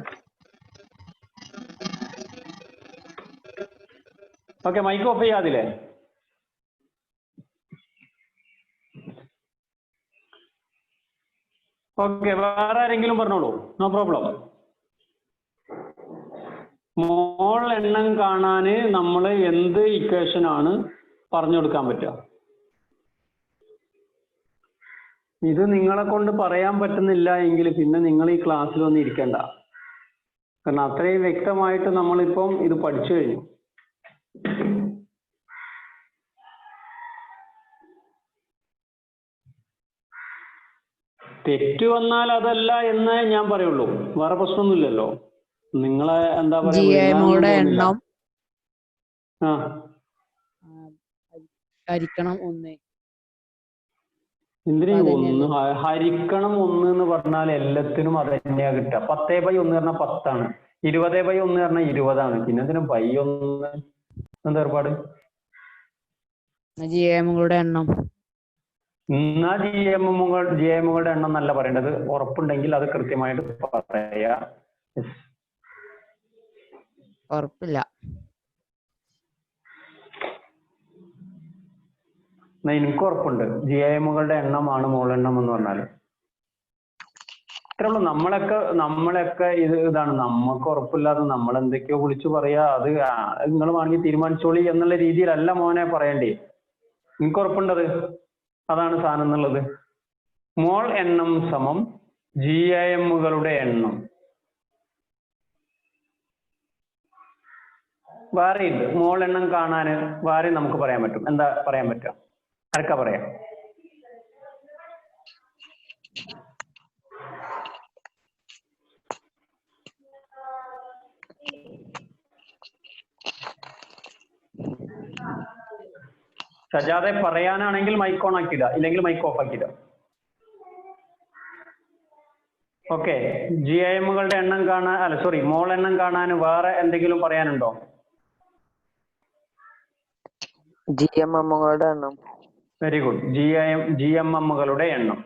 ഓക്കെ, മൈക്ക് ഓഫ് ചെയ്യാം അതിലെ. ഓക്കെ, വേറെ ആരെങ്കിലും പറഞ്ഞോളൂ. No problem. മോൾ എണ്ണം കാണാന് നമ്മൾ എന്ത് ഇക്വേഷൻ ആണ് പറഞ്ഞു കൊടുക്കാൻ പറ്റുക? ഇത് നിങ്ങളെ കൊണ്ട് പറയാൻ പറ്റുന്നില്ല എങ്കിൽ പിന്നെ നിങ്ങൾ ഈ ക്ലാസ്സിൽ ഒന്നും ഇരിക്കണ്ട. കാരണം അത്രയും വ്യക്തമായിട്ട് നമ്മളിപ്പം ഇത് പഠിച്ചു കഴിഞ്ഞു. തെറ്റ് വന്നാൽ അതല്ല എന്ന് ഞാൻ പറയുള്ളൂ. വേറെ പ്രശ്നമൊന്നുമില്ലല്ലോ. നിങ്ങളെ എന്താ പറയാ, എന്തിനു ഒന്ന് ഹരിക്കണം 1 എന്ന് പറഞ്ഞാൽ എല്ലാത്തിനും അത് തന്നെയാ കിട്ടുക. 10/1 പറഞ്ഞാൽ 10 ആണ്. 20/1 പറഞ്ഞാൽ 20 ആണ്. പിന്നെ എന്തിനു /1 എന്താ ഏർപ്പാട്? എണ്ണം. എന്നാ ജിഎമ്മുകളുടെ എണ്ണം എന്നല്ല പറയേണ്ടത്. ഉറപ്പുണ്ടെങ്കിൽ അത് കൃത്യമായിട്ട് പറയാ. ഉറപ്പില്ല. എനിക്ക് ഉറപ്പുണ്ട്. ജിഎമ്മുകളുടെ എണ്ണമാണ് മോൾ എണ്ണം എന്ന് പറഞ്ഞാൽ. ഇത്രേ ഉള്ളൂ. നമ്മളൊക്കെ ഇതാണ്. നമുക്ക് ഉറപ്പില്ലാതെ നമ്മൾ എന്തൊക്കെയോ വിളിച്ചു പറയാ. അത് നിങ്ങൾ വേണമെങ്കിൽ തീരുമാനിച്ചോളി എന്നുള്ള രീതിയിലല്ല മോനെ പറയേണ്ടി. എനിക്ക് ഉറപ്പുണ്ടത് അതാണ് സാധനം എന്നുള്ളത്. മോൾ എണ്ണം സമം ജിഐഎമ്മുകളുടെ എണ്ണം. വേറെ ഇല്ല. മോൾ എണ്ണം കാണാൻ വേറെ നമുക്ക് പറയാൻ പറ്റും. എന്താ പറയാൻ പറ്റുക? ആർക്കാ പറയാം? സജാതെ പറയാനാണെങ്കിൽ മൈക്ക് ഓൺ ആക്കിയിടുക, ഇല്ലെങ്കിൽ മൈക്ക് ഓഫ് ആക്കിയിടുക. ഓക്കെ, ജിഐഎമ്മുകളുടെ എണ്ണം കാണാൻ, അല്ല സോറി, മോൾ എണ്ണം കാണാൻ വേറെ എന്തെങ്കിലും പറയാനുണ്ടോ? ജിഎംഎമ്മുകളുടെ എണ്ണം. Very good. ജിഎംഎമ്മുകളുടെ എണ്ണം.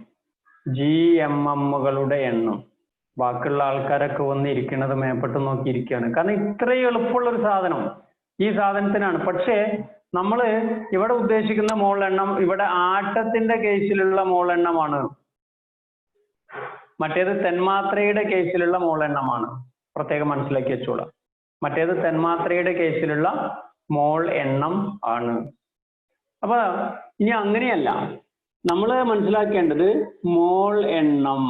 ജിഎംഎമ്മുകളുടെ എണ്ണം. ബാക്കിയുള്ള ആൾക്കാരൊക്കെ വന്ന് ഇരിക്കുന്നത് മേപ്പെട്ട് നോക്കിയിരിക്കുകയാണ്. കാരണം ഇത്രയും എളുപ്പമുള്ള ഒരു സാധനം ഈ സാധനത്തിനാണ്. പക്ഷേ നമ്മൾ ഇവിടെ ഉദ്ദേശിക്കുന്ന മോൾ എണ്ണം ഇവിടെ ആട്ടത്തിന്റെ കേസിലുള്ള മോൾ എണ്ണമാണ്. മറ്റേത് തന്മാത്രയുടെ കേസിലുള്ള മോൾ എണ്ണമാണ്. പ്രത്യേകം മനസ്സിലാക്കി വെച്ചോളാം. മറ്റേത് തന്മാത്രയുടെ കേസിലുള്ള മോൾ എണ്ണം ആണ്. അപ്പൊ ഇനി അങ്ങനെയല്ല, നമ്മൾ മനസ്സിലാക്കേണ്ടത് മോൾ എണ്ണം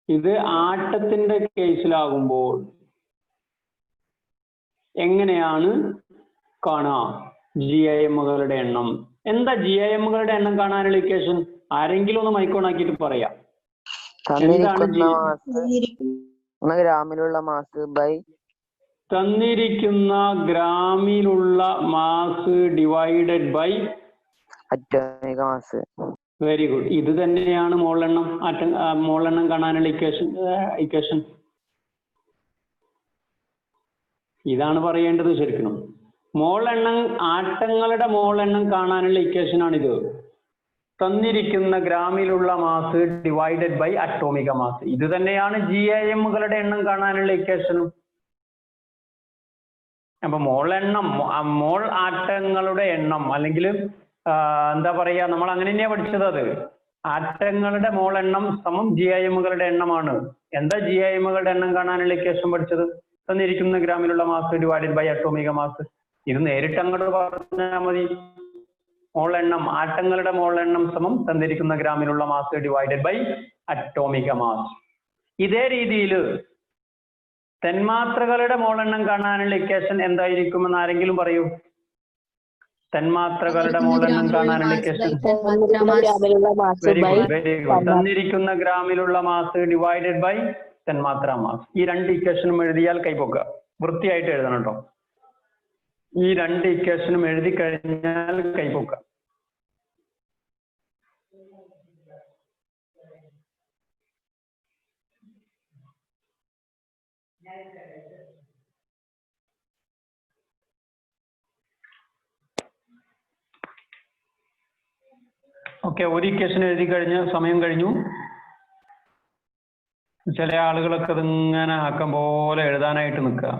ഇത് ആട്ടത്തിന്റെ കേസിലാകുമ്പോൾ എങ്ങനെയാണ് കാണാം? ജിഐഎമ്മുകളുടെ എണ്ണം. എന്താ ജിഐഎമ്മുകളുടെ എണ്ണം കാണാനുള്ള ഇക്വേഷൻ? ആരെങ്കിലും ഒന്ന് മൈക്കോൺ ആക്കിയിട്ട് പറയാം. ഗ്രാമിലുള്ള മാസ് ബൈ തന്നിരിക്കുന്ന ഗ്രാമിലുള്ള mass divided by atomic mass. Very good. ഇത് തന്നെയാണ് മോൾ എണ്ണം കാണാനുള്ള ഇക്വേഷൻ. ഇതാണ് പറയേണ്ടത് ശരിക്കും. ആറ്റങ്ങളുടെ മോൾ എണ്ണം കാണാനുള്ള ഇക്വേഷനാണിത്. തന്നിരിക്കുന്ന ഗ്രാമിലുള്ള mass divided by atomic mass. ഇത് തന്നെയാണ് GAMകളുടെ എണ്ണം കാണാനുള്ള ഇക്വേഷനും. അപ്പൊ മോൾ ആറ്റങ്ങളുടെ എണ്ണം അല്ലെങ്കിൽ എന്താ പറയാ, നമ്മൾ അങ്ങനെ തന്നെയാ പഠിച്ചത്. അത് ആറ്റങ്ങളുടെ മോൾ എണ്ണം സമം GAMകളുടെ എണ്ണമാണ്. എന്താ GAMകളുടെ എണ്ണം കാണാനുള്ള ഇക്വേഷൻ പഠിച്ചത്? തന്നിരിക്കുന്ന ഗ്രാമിലുള്ള mass divided by atomic mass. ഇത് നേരിട്ട് അങ്ങോട്ട് പറഞ്ഞാൽ മതി. ആറ്റങ്ങളുടെ മോൾ എണ്ണം സമം തന്നിരിക്കുന്ന ഗ്രാമിലുള്ള mass divided by atomic mass. ഇതേ രീതിയിൽ തന്മാത്രകളുടെ മോൾ എണ്ണം കാണാനുള്ള ഇക്വേഷൻ എന്തായിരിക്കുമെന്ന് ആരെങ്കിലും പറയൂ? തന്മാത്രകളുടെ മോൾ എണ്ണം കാണാനുള്ള ഇക്വേഷൻ വെരി ഗുഡ്. തന്നിരിക്കുന്ന ഗ്രാമിലുള്ള മാസ് ഡിവൈഡഡ് ബൈ തന്മാത്ര മാസ്. ഈ രണ്ട് ഇക്വേഷനും എഴുതിയാൽ കൈപ്പൊക്കുക. വൃത്തിയായിട്ട് എഴുതണം കേട്ടോ. ഈ രണ്ട് ഇക്വേഷനും എഴുതി കഴിഞ്ഞാൽ കൈപ്പൊക്കുക. ഓക്കെ, ഒരു ഇക്വേഷൻ എഴുതി കഴിഞ്ഞ് സമയം കഴിഞ്ഞു. ചില ആളുകളൊക്കെ ഇതിങ്ങനെ ആക്കം പോലെ എഴുതാനായിട്ട് നിൽക്കുക.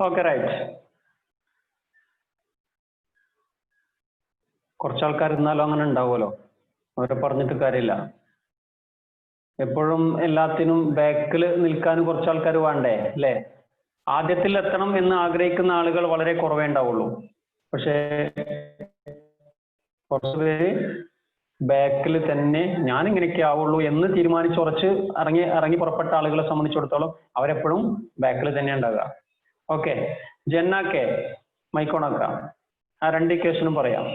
Okay, right. കുറച്ചാൾക്കാർ ഇന്നാലും അങ്ങനെ ഉണ്ടാവുമല്ലോ, അവരെ പറഞ്ഞിട്ട് കാര്യമില്ല. എപ്പോഴും എല്ലാത്തിനും ബാക്കിൽ നിൽക്കാൻ കുറച്ചാൾക്കാർ വേണ്ടേ അല്ലേ? ആദ്യത്തിൽ എത്തണം എന്ന് ആഗ്രഹിക്കുന്ന ആളുകൾ വളരെ കുറവേ ഉണ്ടാവുള്ളൂ. പക്ഷേ കുറച്ചുപേര് ബാക്കിൽ തന്നെ ഞാൻ ഇങ്ങനെയൊക്കെ ആവുള്ളൂ എന്ന് തീരുമാനിച്ചുറച്ച് ഇറങ്ങി പുറപ്പെട്ട ആളുകളെ സംബന്ധിച്ചിടത്തോളം അവരെപ്പോഴും ബാക്കിൽ തന്നെ ഉണ്ടാകുക. ഓക്കെ, ജെന്നാക്കെ മൈക്കോണാക്ക ആ രണ്ട് ഇക്വേഷനും പറയാം.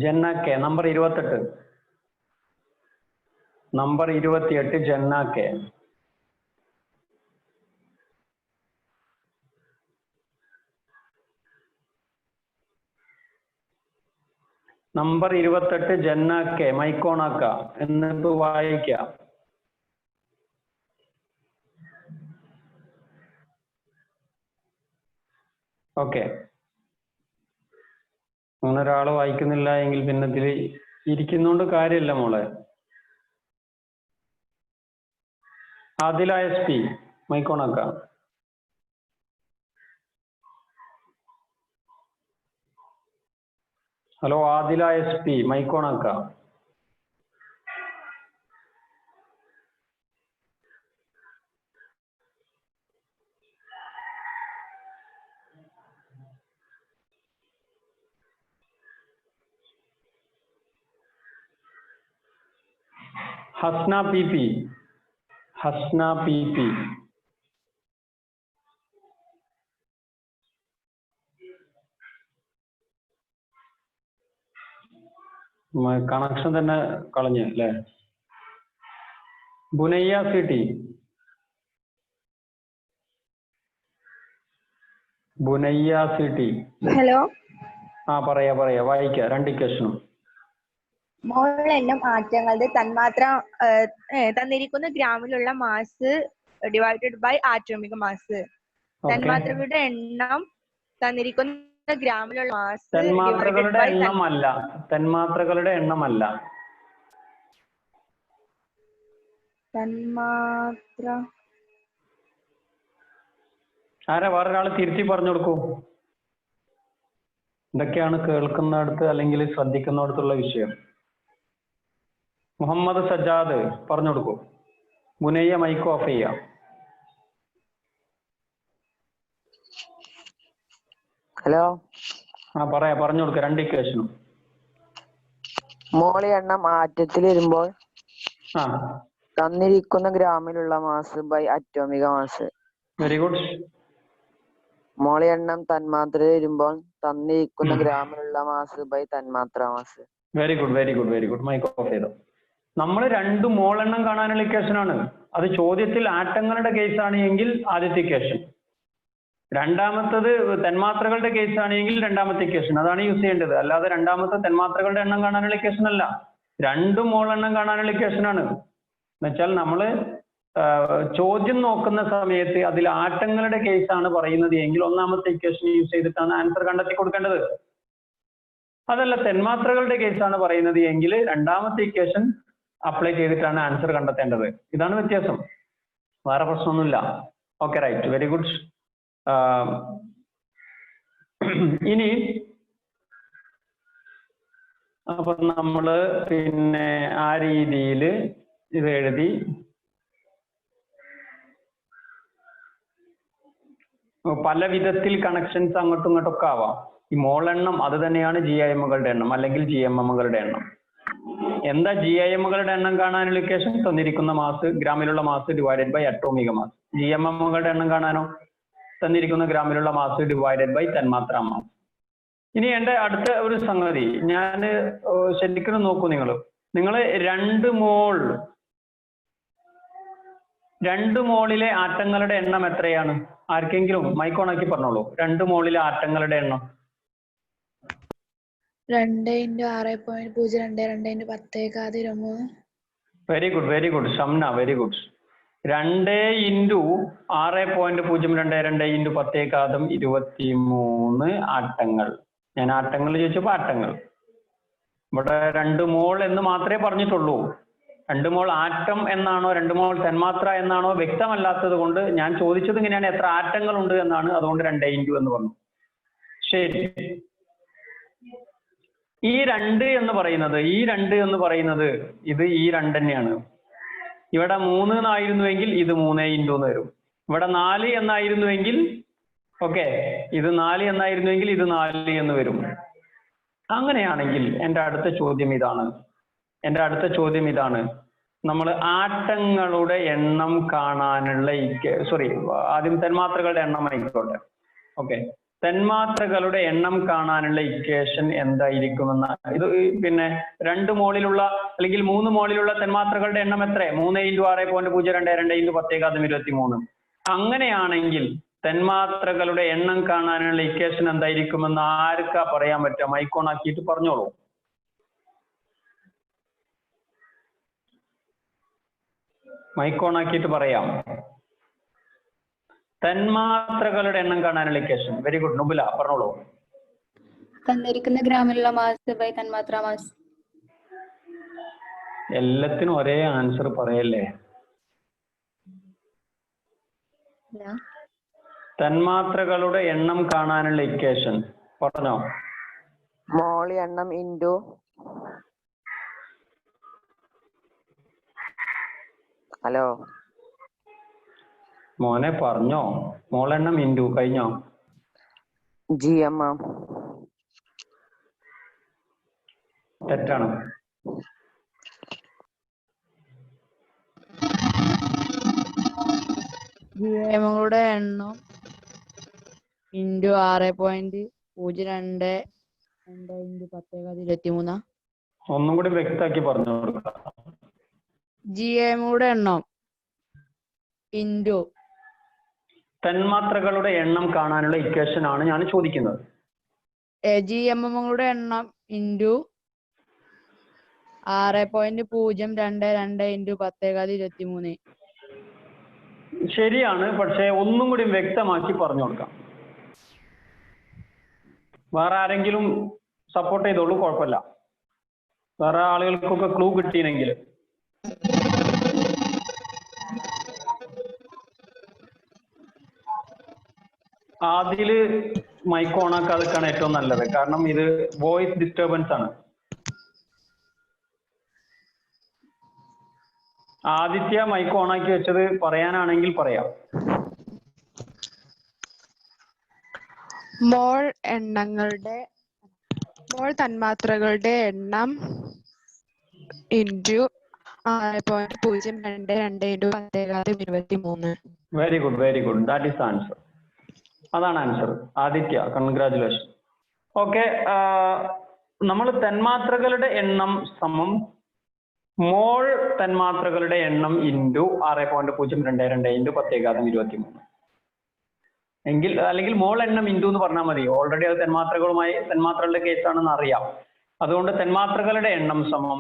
ജെന്നാക്കെ നമ്പർ 28, നമ്പർ 28 ജെന്നാക്കെ. നമ്പർ 28 ജെന്നാക്കെ മൈക്കോണാക്ക എന്നിട്ട് വായിക്കാം. ഓക്കെ, അങ്ങനെ ഒരാൾ വായിക്കുന്നില്ല എങ്കിൽ പിന്നെ ഇതിൽ ഇരിക്കുന്നോണ്ട് കാര്യമില്ല മോളെ. ആദില SP മൈക്കോണാക്ക. ഹലോ ആദില SP മൈക്കോണാക്ക. Hasna PP, Hasna PP. Connection തന്നെ കളഞ്ഞ് അല്ലേ? Bunayya CT, Bunayya CT. Hello, പറയാ വായിക്ക രണ്ട് ഇക്വേഷനും. മോൾ എണ്ണം ആറ്റങ്ങളുടെ തന്മാത്ര തന്നിരിക്കുന്ന ഗ്രാമിലുള്ള mass divided by atomic mass. തന്മാത്രകളുടെ എണ്ണം തന്നിരിക്കുന്ന ഗ്രാമിലുള്ള മാസ് തന്മാത്രകളുടെ എണ്ണമല്ല, തന്മാത്രകളുടെ എണ്ണമല്ല. തന്മാത്ര ആരാ വേറൊരാൾ തിരുത്തി പറഞ്ഞു കൊടുക്കൂ. ഇതൊക്കെയാണ് കേൾക്കുന്നിടത്ത് അല്ലെങ്കിൽ ശ്രദ്ധിക്കുന്നിടത്തുള്ള വിഷയം. മുഹമ്മദ് സജ്ജാദ് പറഞ്ഞു കൊടുക്കൂ. മുനയ്യ മൈക്ക് ഓഫ് ചെയ്യാം. ഹലോ, പറഞ്ഞു കൊടുക്ക. 2 ഇക്വേഷനും. മോളി എണ്ണം ആറ്റത്തിൽ വരുമ്പോൾ തന്നിരിക്കുന്ന ഗ്രാമിലുള്ള mass by atomic mass. Very good. മോളി എണ്ണം തന്മാത്രയിൽ വരുമ്പോൾ തന്നിരിക്കുന്ന ഗ്രാമിലുള്ള മാസ് ബൈ തന്മാത്ര mass. Very good, very good, very good. Mic off ചെയ്തു. നമ്മൾ 2 മോൾ എണ്ണം കാണാനുള്ള ഇക്വേഷൻ ആണ്. അത് ചോദ്യത്തിൽ ആറ്റങ്ങളുടെ കേസാണ് എങ്കിൽ ആദ്യത്തെ ഇക്വേഷൻ, രണ്ടാമത്തത് തന്മാത്രകളുടെ കേസ് ആണെങ്കിൽ രണ്ടാമത്തെ ഇക്വേഷൻ. അതാണ് യൂസ് ചെയ്യേണ്ടത്. അല്ലാതെ രണ്ടാമത്തെ തന്മാത്രകളുടെ എണ്ണം കാണാനുള്ള ഇക്വേഷൻ അല്ല, 2 മോൾ എണ്ണം കാണാനുള്ള ഇക്വേഷൻ ആണ്. എന്നുവെച്ചാൽ നമ്മള് ചോദ്യം നോക്കുന്ന സമയത്ത് അതിൽ ആറ്റങ്ങളുടെ കേസാണ് പറയുന്നത് എങ്കിൽ ഒന്നാമത്തെ ഇക്വേഷൻ യൂസ് ചെയ്തിട്ടാണ് ആൻസർ കണ്ടെത്തി കൊടുക്കേണ്ടത്. അതല്ല തന്മാത്രകളുടെ കേസാണ് പറയുന്നത് എങ്കിൽ രണ്ടാമത്തെ ഇക്വേഷൻ അപ്ലൈ ചെയ്തിട്ടാണ് ആൻസർ കണ്ടെത്തേണ്ടത്. ഇതാണ് വ്യത്യാസം, വേറെ പ്രശ്നമൊന്നുമില്ല. Okay, right, very good. ഇനി അപ്പൊ നമ്മള് പിന്നെ ആ രീതിയിൽ ഇത് എഴുതി പല വിധത്തിൽ കണക്ഷൻസ് അങ്ങോട്ടും ഇങ്ങോട്ടും ഒക്കെ ആവാം. ഈ മോൾ എണ്ണം അത് തന്നെയാണ് GIM-കളുടെ എണ്ണം അല്ലെങ്കിൽ GMM-കളുടെ എണ്ണം. എന്താ GIM-കളുടെ എണ്ണം കാണാനുള്ള ഇക്വേഷൻ? തന്നിരിക്കുന്ന മാസ് ഗ്രാമിലുള്ള mass divided by atomic mass. GMM-കളുടെ എണ്ണം കാണാനോ? തന്നിരിക്കുന്ന ഗ്രാമിലുള്ള മാസ് ഡിവൈഡഡ് ബൈ തന്മാത്ര മാസ്. ഇനി എന്റെ അടുത്ത ഒരു സംഗതി ഞാൻ ശരിക്കും നോക്കൂ. നിങ്ങൾ 2 മോളിലെ ആറ്റങ്ങളുടെ എണ്ണം എത്രയാണ്? ആർക്കെങ്കിലും മൈക്ക് ഓൺ ആക്കി പറഞ്ഞോളൂ. 2 മോളിലെ ആറ്റങ്ങളുടെ എണ്ണം 2 × 6.022 × 10⁻23. Very good, very good. Shamna, very good. 2 × 6.022 × 10⁻23 ആറ്റങ്ങൾ. ഞാൻ ആറ്റങ്ങൾ ചോദിച്ചപ്പോ ആറ്റങ്ങൾ. ഇവിടെ 2 മോൾ എന്ന് മാത്രമേ പറഞ്ഞിട്ടുള്ളൂ. 2 മോൾ ആറ്റം എന്നാണോ 2 മോൾ തന്മാത്ര എന്നാണോ വ്യക്തമല്ലാത്തത് കൊണ്ട് ഞാൻ ചോദിച്ചത് ഇങ്ങനെയാണ്, എത്ര ആറ്റങ്ങൾ ഉണ്ട് എന്നാണ്. അതുകൊണ്ട് 2 × എന്ന് പറഞ്ഞു. ശരി, ഈ 2 എന്ന് പറയുന്നത് ഇത് ഈ 2 തന്നെയാണ്. ഇവിടെ 3 എന്നായിരുന്നുവെങ്കിൽ ഇത് 3 × എന്ന് വരും. ഇവിടെ 4 എന്നായിരുന്നുവെങ്കിൽ ഇത് 4 എന്നായിരുന്നുവെങ്കിൽ ഇത് 4 എന്ന് വരും. അങ്ങനെയാണെങ്കിൽ എൻ്റെ അടുത്ത ചോദ്യം ഇതാണ്. നമ്മൾ ആറ്റങ്ങളുടെ എണ്ണം കാണാനുള്ള ആദ്യം തന്മാത്രകളുടെ എണ്ണം ആയിക്കോട്ടെ. തന്മാത്രകളുടെ എണ്ണം കാണാനുള്ള ഇക്വേഷൻ എന്തായിരിക്കുമെന്ന ഇത് പിന്നെ 2 മോളിലുള്ള അല്ലെങ്കിൽ 3 മോളിലുള്ള തന്മാത്രകളുടെ എണ്ണം എത്ര? 3 × 6.022 × 10⁻23. അങ്ങനെയാണെങ്കിൽ തന്മാത്രകളുടെ എണ്ണം കാണാനുള്ള ഇക്വേഷൻ എന്തായിരിക്കുമെന്ന് ആർക്കാ പറയാൻ പറ്റുക? മൈക്കോൺ ആക്കിയിട്ട് പറഞ്ഞോളൂ. മൈക്കോൺ ആക്കിയിട്ട് പറയാം. തന്മാത്രകളുടെ എണ്ണം കാണാനുള്ള ഇക്വേഷൻ. Very good. നുബുല പറഞ്ഞോളൂ. തന്നിരിക്കുന്ന ഗ്രാമിലുള്ള മാസ് ബൈ തന്മാത്ര മാസ്. എല്ലാത്തിനും ഒരേ ആൻസർ പറയല്ലേ. തന്മാത്രകളുടെ എണ്ണം കാണാനുള്ള ഇക്വേഷൻ പറഞ്ഞോ. മോളി എണ്ണം ഇൻറ്റു ഹലോ മോനെ പറഞ്ഞോ. മോളെണ്ണം ഇൻറ്റു കഴിഞ്ഞോ? GMM. തെറ്റാണ്. GMകളുടെ എണ്ണം ഇൻറ്റു 6.022 × 10⁻23. ഒന്നും കൂടി വ്യക്തമാക്കി പറഞ്ഞു കൊടുക്കുക. GMകളുടെ എണ്ണം ഇൻറ്റു തന്മാത്രകളുടെ എണ്ണം കാണാനുള്ള ഇക്വേഷൻ ആണ് ഞാൻ ചോദിക്കുന്നത്. GMMകളുടെ എണ്ണം ഇൻറ്റു 6.022 × 10⁻23. ശരിയാണ്, പക്ഷെ ഒന്നും കൂടി വ്യക്തമാക്കി പറഞ്ഞു കൊടുക്കാം. വേറെ ആരെങ്കിലും സപ്പോർട്ട് ചെയ്തോളൂ, കുഴപ്പമില്ല. വേറെ ആളുകൾക്കൊക്കെ ക്ലൂ കിട്ടിയില്ലെങ്കിൽ. അതില് മൈക്ക് ഓണാക്കാതൊക്കെയാണ് ഏറ്റവും നല്ലത്, കാരണം ഇത് വോയിസ് ഡിസ്റ്റർബൻസ് ആണ്. ആദിത്യ മൈക്ക് ഓണാക്കി വെച്ചത് പറയാനാണെങ്കിൽ പറയാം. മോൾ തന്മാത്രകളുടെ എണ്ണം into 6.022 × 10⁻23. Very good, very good. That is answer. അതാണ് ആൻസർ. ആദിത്യ, കൺഗ്രാജുലേഷൻ. ഓക്കെ, നമ്മൾ തന്മാത്രകളുടെ എണ്ണം സമം മോൾ തന്മാത്രകളുടെ എണ്ണം ഇൻറ്റു 6.022 × 10⁻23 എങ്കിൽ, അല്ലെങ്കിൽ മോൾ എണ്ണം ഇൻറ്റു എന്ന് പറഞ്ഞാൽ മതി. ഓൾറെഡി അത് തന്മാത്രകളുടെ കേസാണെന്ന് അറിയാം. അതുകൊണ്ട് തന്മാത്രകളുടെ എണ്ണം സമം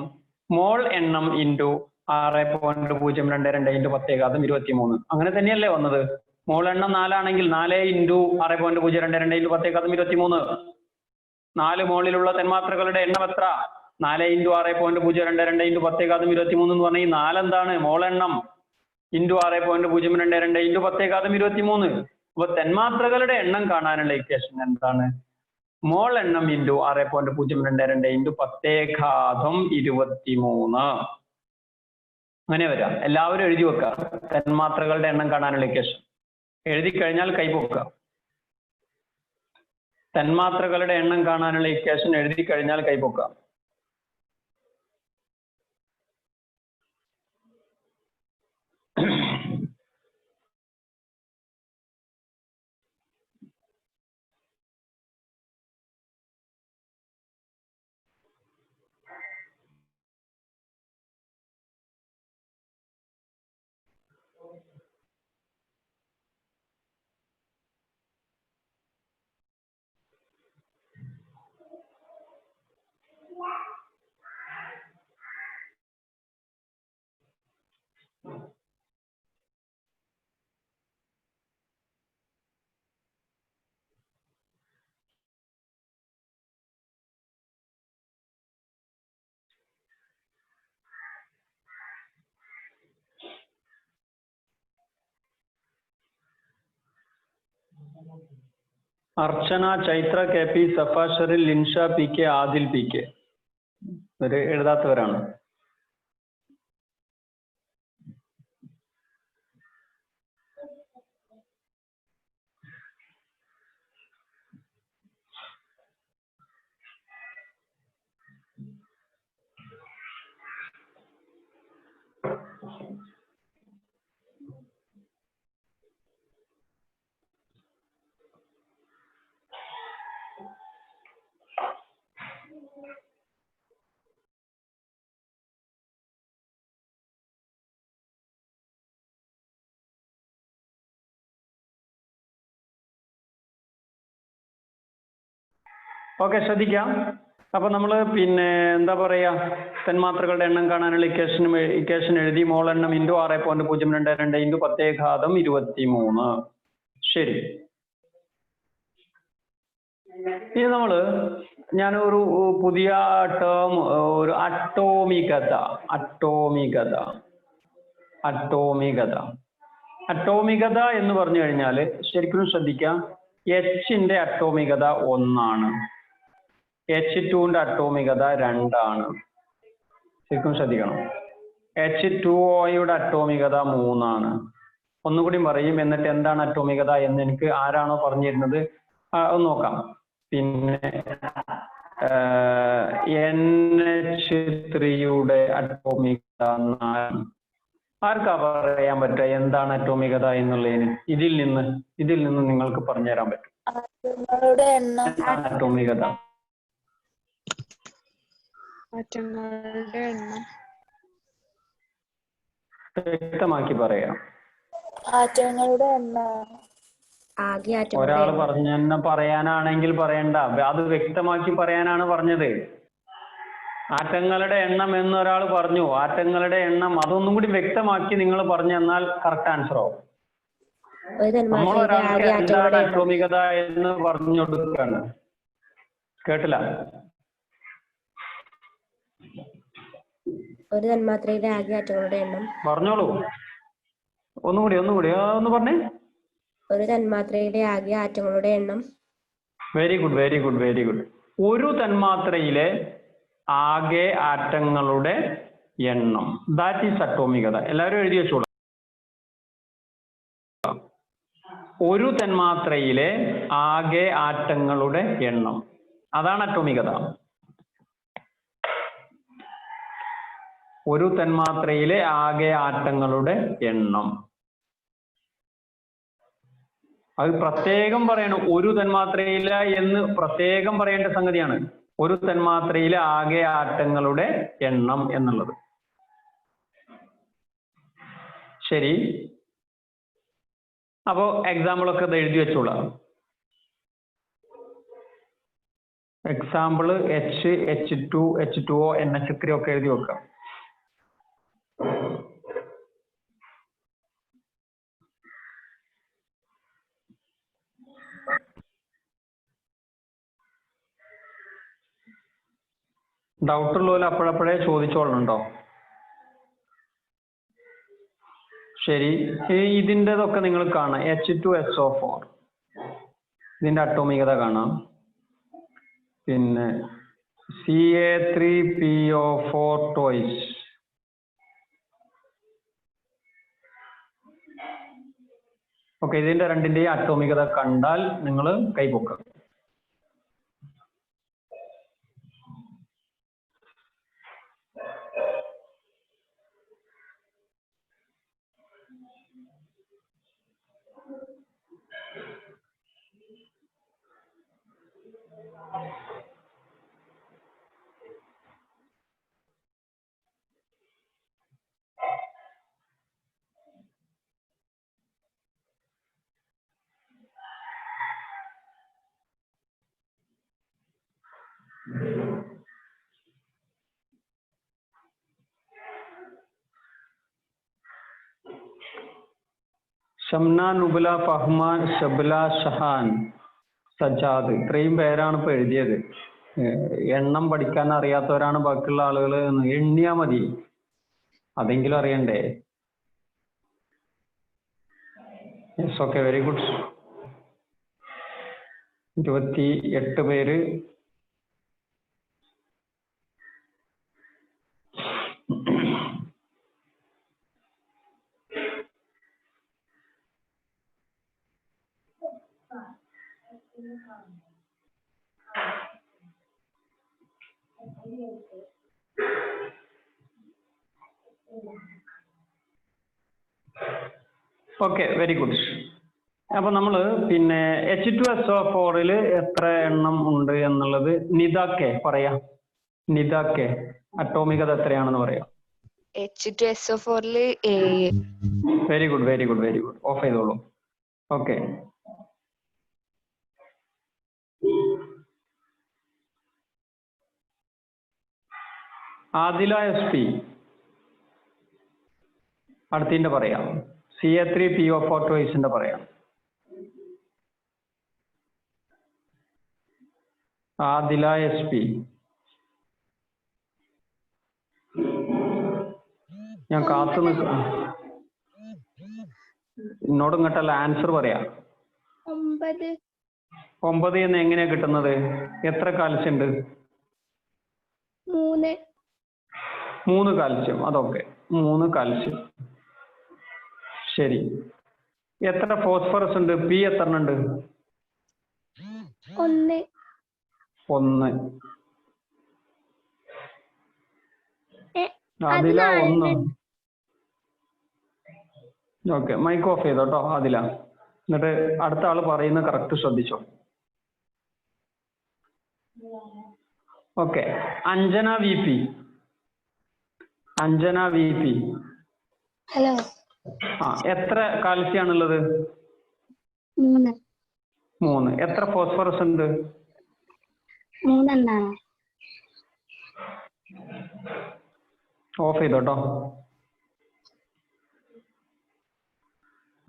മോൾ എണ്ണം ഇൻറ്റു 6.022 × 10⁻23. അങ്ങനെ തന്നെയല്ലേ വന്നത്? മോൾ എണ്ണം 4 ആണെങ്കിൽ 4 ഇൻറ്റു 6.022 × 10⁻23. 4 മോളിലുള്ള തന്മാത്രകളുടെ എണ്ണം എത്ര? 4 ഇൻറ്റു 6.022 × 10⁻23 എന്ന് പറഞ്ഞാൽ ഈ 4 എന്താണ്? മോൾ എണ്ണം ഇൻറ്റു 6.022 × 10⁻23. അപ്പൊ തന്മാത്രകളുടെ എണ്ണം കാണാനുള്ള ഇക്വേഷൻ എന്താണ്? മോൾ എണ്ണം ഇൻറ്റു 6.022 × 10⁻23. അങ്ങനെ വരാം. എല്ലാവരും എഴുതി വെക്കുക തന്മാത്രകളുടെ എണ്ണം കാണാനുള്ള ഇക്വേഷൻ. എഴുതി കഴിഞ്ഞാൽ കൈപൊക്കുക. തന്മാത്രകളുടെ എണ്ണം കാണാനുള്ള ഇക്വേഷൻ എഴുതി കഴിഞ്ഞാൽ കൈപൊക്കുക. Archana, Chaithra K P, Safa Sherin, Linsha P K, Adil P K. ഇവര് എഴുതാത്തവരാണ്. ഓക്കെ, ശ്രദ്ധിക്കാം. അപ്പൊ നമ്മള് എന്താ പറയാ, തന്മാത്രകളുടെ എണ്ണം കാണാനുള്ള ഇക്വേഷൻ എഴുതി. മോൾ എണ്ണം ഇൻറ്റു 6.022 × 10⁻23. ശരി. ഇനി നമ്മള് ഞാനൊരു പുതിയ ടേം, ഒരു അറ്റോമികത എന്ന് പറഞ്ഞു കഴിഞ്ഞാൽ ശരിക്കും ശ്രദ്ധിക്കാം. Hന്റെ അറ്റോമികത 1 ആണ്. H2ന്റെ അറ്റോമികത 2 ആണ്. ശരിക്കും ശ്രദ്ധിക്കണം. H2O അറ്റോമികത 3 ആണ്. ഒന്നുകൂടി പറയും, എന്നിട്ട് എന്താണ് അറ്റോമികത എന്ന് എനിക്ക് ആരാണോ പറഞ്ഞിരുന്നത് ഒന്ന് നോക്കാം. പിന്നെ NH3യുടെ അറ്റോമികത 4. ആർക്കാ പറയാൻ പറ്റുക എന്താണ് അറ്റോമികത എന്നുള്ളതിന്? ഇതിൽ നിന്ന് നിങ്ങൾക്ക് പറഞ്ഞുതരാൻ പറ്റും. അറ്റോമികത വ്യക്തമാക്കി പറയാം. ഒരാൾ പറഞ്ഞ പറയാനാണെങ്കിൽ പറയണ്ട, അത് വ്യക്തമാക്കി പറയാനാണ് പറഞ്ഞത്. ആറ്റങ്ങളുടെ എണ്ണം എന്നൊരാൾ പറഞ്ഞു. ആറ്റങ്ങളുടെ എണ്ണം അതൊന്നും കൂടി വ്യക്തമാക്കി നിങ്ങൾ പറഞ്ഞു തന്നാൽ കറക്റ്റ് ആൻസർ ആവും. നമ്മളൊരാൾക്ക് എന്താണ് അറ്റോമികത എന്ന് പറഞ്ഞു കൊടുക്കുകയാണ്. കേട്ടില്ല. ഒരു തന്മാത്രയിലെ ആകെ ആറ്റങ്ങളുടെ എണ്ണം. പറഞ്ഞോളൂ, ഒന്നുകൂടി ഒന്ന് പറഞ്ഞേ. ഒരു തന്മാത്രയിലെ ആകെ ആറ്റങ്ങളുടെ എണ്ണം. Very good. ഒരു തന്മാത്രയിലെ ആകെ ആറ്റങ്ങളുടെ എണ്ണം, ദാറ്റ് ഈസ് അറ്റോമികത. എല്ലാവരും എഴുതി വെച്ചോളൂ. ഒരു തന്മാത്രയിലെ ആകെ ആറ്റങ്ങളുടെ എണ്ണം, അതാണ് അറ്റോമികത. ഒരു തന്മാത്രയിലെ ആകെ ആറ്റങ്ങളുടെ എണ്ണം. അത് പ്രത്യേകം പറയണം. ഒരു തന്മാത്രയില എന്ന് പ്രത്യേകം പറയേണ്ട സംഗതിയാണ്. ഒരു തന്മാത്രയിലെ ആകെ ആറ്റങ്ങളുടെ എണ്ണം എന്നുള്ളത്. ശരി, അപ്പോ എക്സാമ്പിൾ ഒക്കെ എഴുതി വെച്ചോളാം. എക്സാമ്പിൾ H2, H2O, NH3 ഒക്കെ എഴുതി വെക്കാം. ഡൗട്ട് ഉള്ളവര് അപ്പോഴപ്പോഴേ ചോദിച്ചോളണുണ്ടോ? ശരി, ഇതിൻ്റെതൊക്കെ നിങ്ങൾ കാണാം. H2SO4 ഇതിന്റെ അറ്റോമികത കാണാം. പിന്നെ Ca3PO4 twice. ഓക്കെ, ഇതിന്റെ രണ്ടിന്റെയും അറ്റോമികത കണ്ടാൽ നിങ്ങൾ കൈപൊക്കുക. ഷംന, നുബല, ഫഹ്മാൻ, ഷബ്ല, ഷഹാൻ, സജാദ്, ഇത്രയും പേരാണ് ഇപ്പൊ എഴുതിയത്. എണ്ണം പഠിക്കാൻ അറിയാത്തവരാണ് ബാക്കിയുള്ള ആളുകൾ. എണ്ണിയാ മതി, അതെങ്കിലും അറിയണ്ടേ. Yes, okay, very good. 28 പേര്. Okay, very good. അപ്പൊ നമ്മള് പിന്നെ H2SO4 എത്ര എണ്ണം ഉണ്ട് എന്നുള്ളത് നിതാക്കെ പറയാം. നിതാക്കെ അറ്റോമികത എത്രയാണെന്ന് പറയാം. H2SO4 7. Very good. ഓഫ് ചെയ്തോളൂ. ഓക്കെ, ആദില SP അടുത്തിന്റെ പറയാം. Ca3PO4 twice പറയാം. ആദില SP. ഞാൻ കാത്തു നിൽക്കാം. എന്നോട് ഇങ്ങോട്ടല്ല ആൻസർ പറയാം. 9 എന്ന് എങ്ങനെയാ കിട്ടുന്നത്? എത്ര കാൽസ്യം ഉണ്ട്? 3 കാൽസ്യം. അതൊക്കെ 3 കാൽസ്യം. ശരി, എത്ര ഫോസ്ഫറസ് ഉണ്ട്? P എത്ര ഉണ്ട്? 1. അതില 1. ഓക്കെ, മൈക്ക് ഓഫ് ചെയ്തോട്ടോ അതില. എന്നിട്ട് അടുത്ത ആള് പറയുന്നത് കറക്റ്റ് ശ്രദ്ധിച്ചോ. Okay, Anjana VP. ഹലോ. എത്ര കാൽസ്യം ആണുള്ളത്? 3. എത്ര ഫോസ്ഫറസ് ഉണ്ട്? 3 ഓഫ് ചെയ്തോട്ടോ.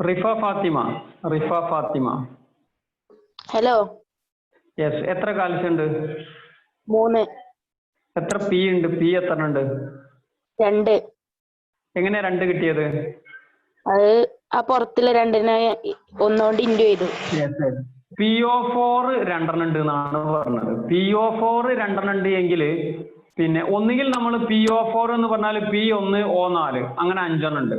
റിഫ ഫാത്തിമ. ഹലോ. യെസ്. എത്ര കാൽസ്യം ഉണ്ട്? 3. എത്ര പി ഉണ്ട്? പി എത്ര ഉണ്ട്? 2. എങ്ങനെയാ 2 കിട്ടിയത്? അത് ആ പുറത്തുള്ള 2നെ ഒന്നുകൊണ്ട് ഇൻഡു ചെയ്തു. PO4 2 ഉണ്ട് എന്നാണ് പറഞ്ഞത്. PO4 2 ഉണ്ട് എങ്കിൽ പിന്നെ ഒന്നുകിൽ നമ്മൾ PO4 എന്ന് പറഞ്ഞാൽ P1 O4 അങ്ങനെ 5 ഉണ്ട്.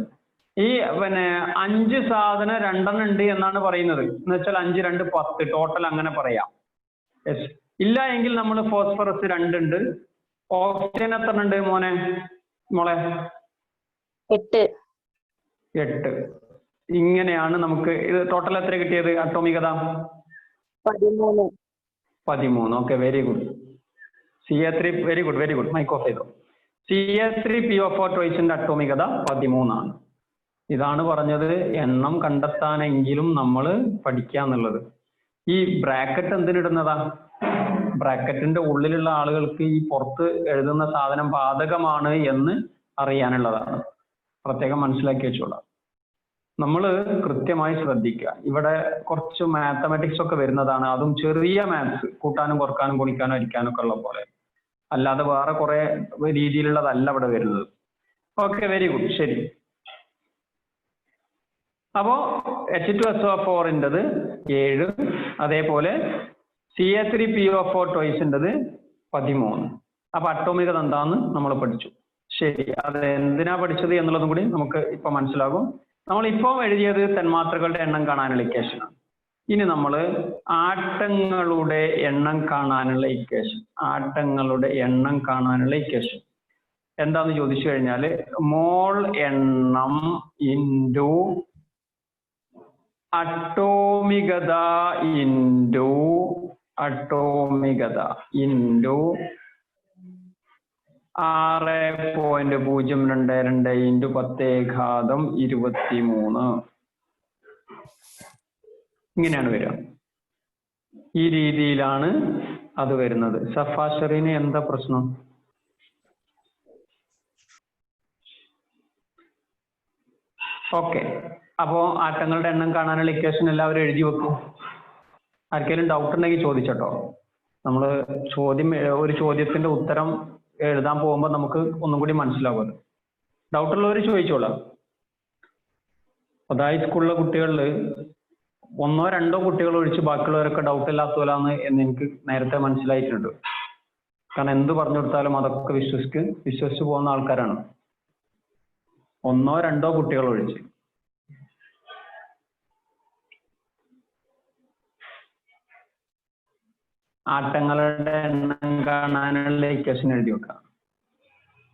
ഈ പിന്നെ 5 സാധനം 2 ഉണ്ട് എന്നാണ് പറയുന്നത്. എന്ന് വെച്ചാൽ 5 2 10 ടോട്ടൽ അങ്ങനെ പറയാം. യെസ്. ഇല്ല എങ്കിൽ നമ്മൾ ഫോസ്ഫറസ് 2 ഉണ്ട്. ഓക്സിജൻ എത്ര ഉണ്ട് മോളെ? 8. ഇങ്ങനെയാണ് നമുക്ക് ഇത് ടോട്ടൽ എത്ര കിട്ടിയത്? അറ്റോമികത 13. Okay, very good. CA3 very good. Mic off ചെയ്തോ. CA3PO4 ടോയ്സിന്റെ അറ്റോമികത 13 ആണ്. ഇതാണ് പറഞ്ഞത്, എണ്ണം കണ്ടെത്താനെങ്കിലും നമ്മൾ പഠിക്കാന്നുള്ളത്. ഈ ബ്രാക്കറ്റ് എന്തിനിടുന്നതാ? ബ്രാക്കറ്റിന്റെ ഉള്ളിലുള്ള ആളുകൾക്ക് ഈ പുറത്ത് എഴുതുന്ന സാധനം ബാധകമാണ് എന്ന് അറിയാനുള്ളതാണ്. പ്രത്യേകം മനസ്സിലാക്കി വെച്ചോളാം. നമ്മൾ കൃത്യമായി ശ്രദ്ധിക്കുക. ഇവിടെ കുറച്ച് മാത്തമാറ്റിക്സ് ഒക്കെ വരുന്നതാണ്. അതും ചെറിയ മാത്സ്, കൂട്ടാനും കുറക്കാനും ഗുണിക്കാനും ഹരിക്കാനും ഒക്കെ ഉള്ള പോലെ, അല്ലാതെ വേറെ കുറെ രീതിയിലുള്ളതല്ല ഇവിടെ വരുന്നത്. Okay, very good. ശരി. അപ്പോ H2SO4-ൻ്റെത് 7, അതേപോലെ CA3PO4 ടോയ്സിൻ്റെത് 13. അപ്പൊ അറ്റോമികത എന്താന്ന് നമ്മൾ പഠിച്ചു. ശരി, അത് എന്തിനാ പഠിച്ചത് എന്നുള്ളതും കൂടി നമുക്ക് ഇപ്പൊ മനസ്സിലാകും. നമ്മൾ ഇപ്പോൾ എഴുതിയത് തന്മാത്രകളുടെ എണ്ണം കാണാനുള്ള ഇക്വേഷനാണ്. ഇനി നമ്മൾ ആറ്റങ്ങളുടെ എണ്ണം കാണാനുള്ള ഇക്വേഷൻ എന്താന്ന് ചോദിച്ചു കഴിഞ്ഞാൽ മോൾ എണ്ണം ഇൻറ്റു അറ്റോമികത ഇൻറ്റു 6.022 ഇൻറ്റു 10⁻23. ഇങ്ങനെയാണ് വരിക. ഈ രീതിയിലാണ് അത് വരുന്നത്. സഫാഷറിന് എന്താ പ്രശ്നം? ഓക്കെ, അപ്പോ ആറ്റങ്ങളുടെ എണ്ണം കാണാനുള്ള ഇക്വേഷൻ എല്ലാവരും എഴുതി വെക്കും. ആർക്കെങ്കിലും ഡൗട്ട് ഉണ്ടെങ്കിൽ ചോദിച്ചോട്ടോ. നമ്മൾ ഒരു ചോദ്യത്തിന്റെ ഉത്തരം എഴുതാൻ പോകുമ്പോൾ നമുക്ക് ഒന്നും കൂടി മനസ്സിലാവും. ഡൗട്ടുള്ളവർ ചോദിച്ചോളാം. അതായത് സ്കൂളിലെ കുട്ടികളിൽ 1 or 2 കുട്ടികൾ ഒഴിച്ച് ബാക്കിയുള്ളവരൊക്കെ ഡൗട്ട് ഇല്ലാത്തവരാണ് എന്ന് എനിക്ക് നേരത്തെ മനസ്സിലായിട്ടുണ്ട്. കാരണം എന്ത് പറഞ്ഞു കൊടുത്താലും അതൊക്കെ വിശ്വസിച്ച് പോകുന്ന ആൾക്കാരാണ്. 1 or 2 കുട്ടികൾ ഒഴിച്ച്. ആറ്റങ്ങളുടെ എണ്ണം കാണാനുള്ള ഇക്വേഷൻ എഴുതി വെക്കാം.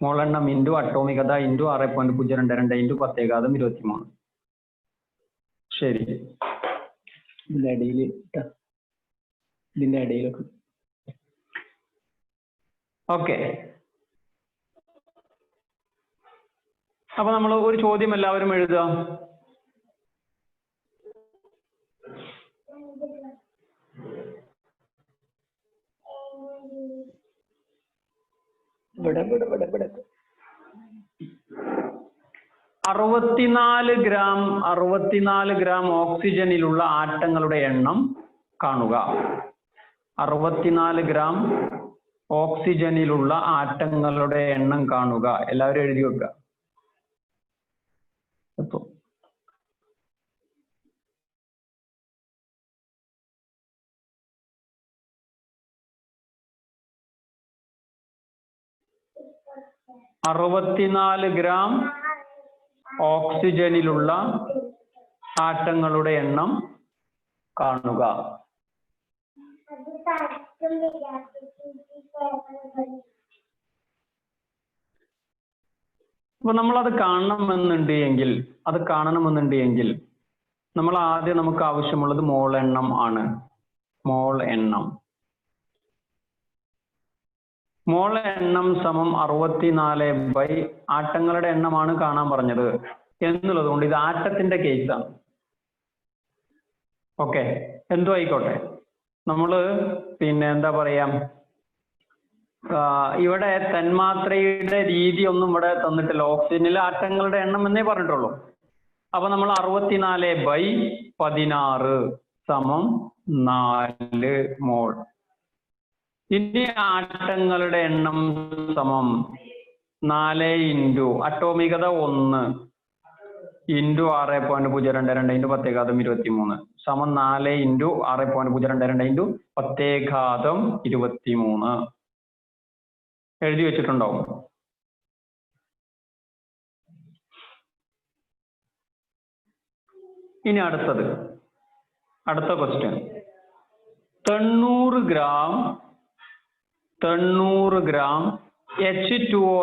മോൾ എണ്ണം ഇൻറ്റു അറ്റോമികത ഇൻറ്റു 6.022 ഇൻറ്റു 10⁻23. ശരി, ഇതിന്റെ ഇടയിലൊക്കെ ഓക്കെ. അപ്പൊ നമ്മൾ ഒരു ചോദ്യം എല്ലാവരും എഴുതുക. ഇവിടെ 64 ഗ്രാം ഓക്സിജനിലുള്ള ആറ്റങ്ങളുടെ എണ്ണം കാണുക. 64 ഗ്രാം ഓക്സിജനിലുള്ള ആറ്റങ്ങളുടെ എണ്ണം കാണുക. എല്ലാവരും എഴുതി വെക്കുക. അപ്പോ 64 ഗ്രാം ഓക്സിജനിലുള്ള ആറ്റങ്ങളുടെ എണ്ണം കാണുക. അപ്പൊ നമ്മളത് കാണണമെന്നുണ്ട് എങ്കിൽ നമ്മൾ ആദ്യം നമുക്ക് ആവശ്യമുള്ളത് മോൾ എണ്ണം ആണ്. മോൾ എണ്ണം സമം 64 ആറ്റങ്ങളുടെ എണ്ണമാണ് കാണാൻ പറഞ്ഞത് എന്നുള്ളത് കൊണ്ട് ഇത് ആറ്റത്തിന്റെ കേസാണ്. ഓക്കെ, എന്തോ ആയിക്കോട്ടെ. നമ്മള് പിന്നെ എന്താ പറയാ, ഇവിടെ തന്മാത്രയുടെ രീതി ഒന്നും ഇവിടെ തന്നിട്ടില്ല. ഓക്സിജനിലെ ആറ്റങ്ങളുടെ എണ്ണം എന്നേ പറഞ്ഞിട്ടുള്ളൂ. അപ്പൊ നമ്മൾ 64/16 സമം 4 മോൾ. ഇനി ആറ്റങ്ങളുടെ എണ്ണം സമം 4 ഇൻറ്റു അറ്റോമികത 1 ഇൻറ്റു 6.022 ഇൻറ്റു 10⁻23 സമം 4 ഇൻറ്റു 6.022 ഇൻറ്റു 10⁻23 എഴുതി വെച്ചിട്ടുണ്ടാവും. ഇനി അടുത്ത ക്വസ്റ്റ്യൻ 90 ഗ്രാം H2O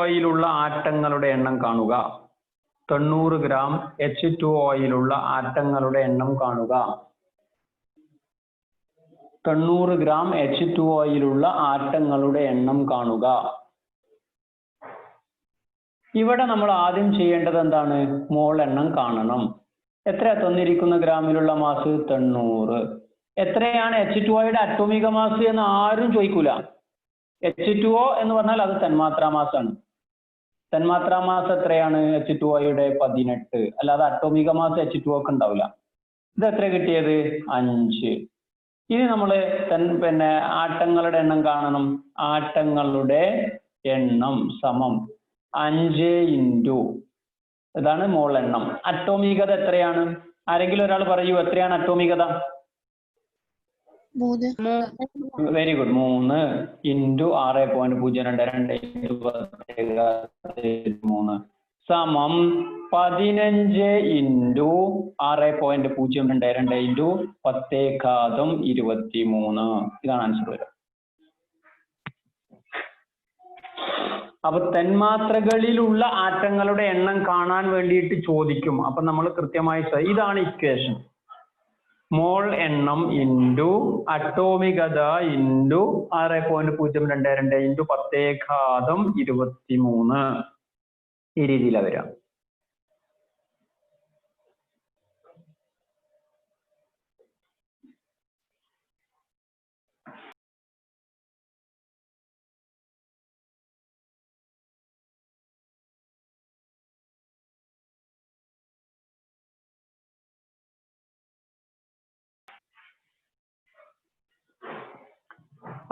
ആറ്റങ്ങളുടെ എണ്ണം കാണുക. 90 ഗ്രാം H2O ആറ്റങ്ങളുടെ എണ്ണം കാണുക. 90 ഗ്രാം H2O ആറ്റങ്ങളുടെ എണ്ണം കാണുക. ഇവിടെ നമ്മൾ ആദ്യം ചെയ്യേണ്ടത് എന്താണ്? മോൾ എണ്ണം കാണണം. എത്ര തന്നിരിക്കുന്ന ഗ്രാമിലുള്ള മാസ്? 90. എത്രയാണ് H2O അറ്റോമിക മാസ് എന്ന് ആരും ചോദിക്കൂല. H2O എന്ന് പറഞ്ഞാൽ അത് തന്മാത്രാ മാസാണ്. തന്മാത്രാ മാസ് എത്രയാണ്? H2O 18. അല്ലാതെ അറ്റോമിക മാസ് H2O ഒക്കെ ഉണ്ടാവില്ല. ഇത് എത്ര കിട്ടിയത്? 5. ഇനി നമ്മൾ പിന്നെ ആറ്റങ്ങളുടെ എണ്ണം കാണണം. ആറ്റങ്ങളുടെ എണ്ണം സമം 5 ഇൻറ്റു ഇതാണ് മോൾ എണ്ണം. അറ്റോമികത എത്രയാണ്? ആരെങ്കിലും ഒരാൾ പറയൂ, എത്രയാണ് അറ്റോമികത? 3. Very good. 3 ഇൻറ്റു 6.022 ഇൻറ്റു 10⁻³ സമം 15 ഇൻറ്റു 6.022 ഇൻറ്റു 10⁻23. ഇതാണ് ആൻസർ വരിക. അപ്പൊ തന്മാത്രകളിലുള്ള ആറ്റങ്ങളുടെ എണ്ണം കാണാൻ വേണ്ടിയിട്ട് ചോദിക്കും. അപ്പൊ നമ്മൾ കൃത്യമായി ഇതാണ് ഇക്വേഷൻ. മോൾ എണ്ണം ഇൻറ്റു അറ്റോമികത ഇൻറ്റു 6.022 ഇൻറ്റു 10⁻23 ഈ രീതിയിലാണ് വരിക.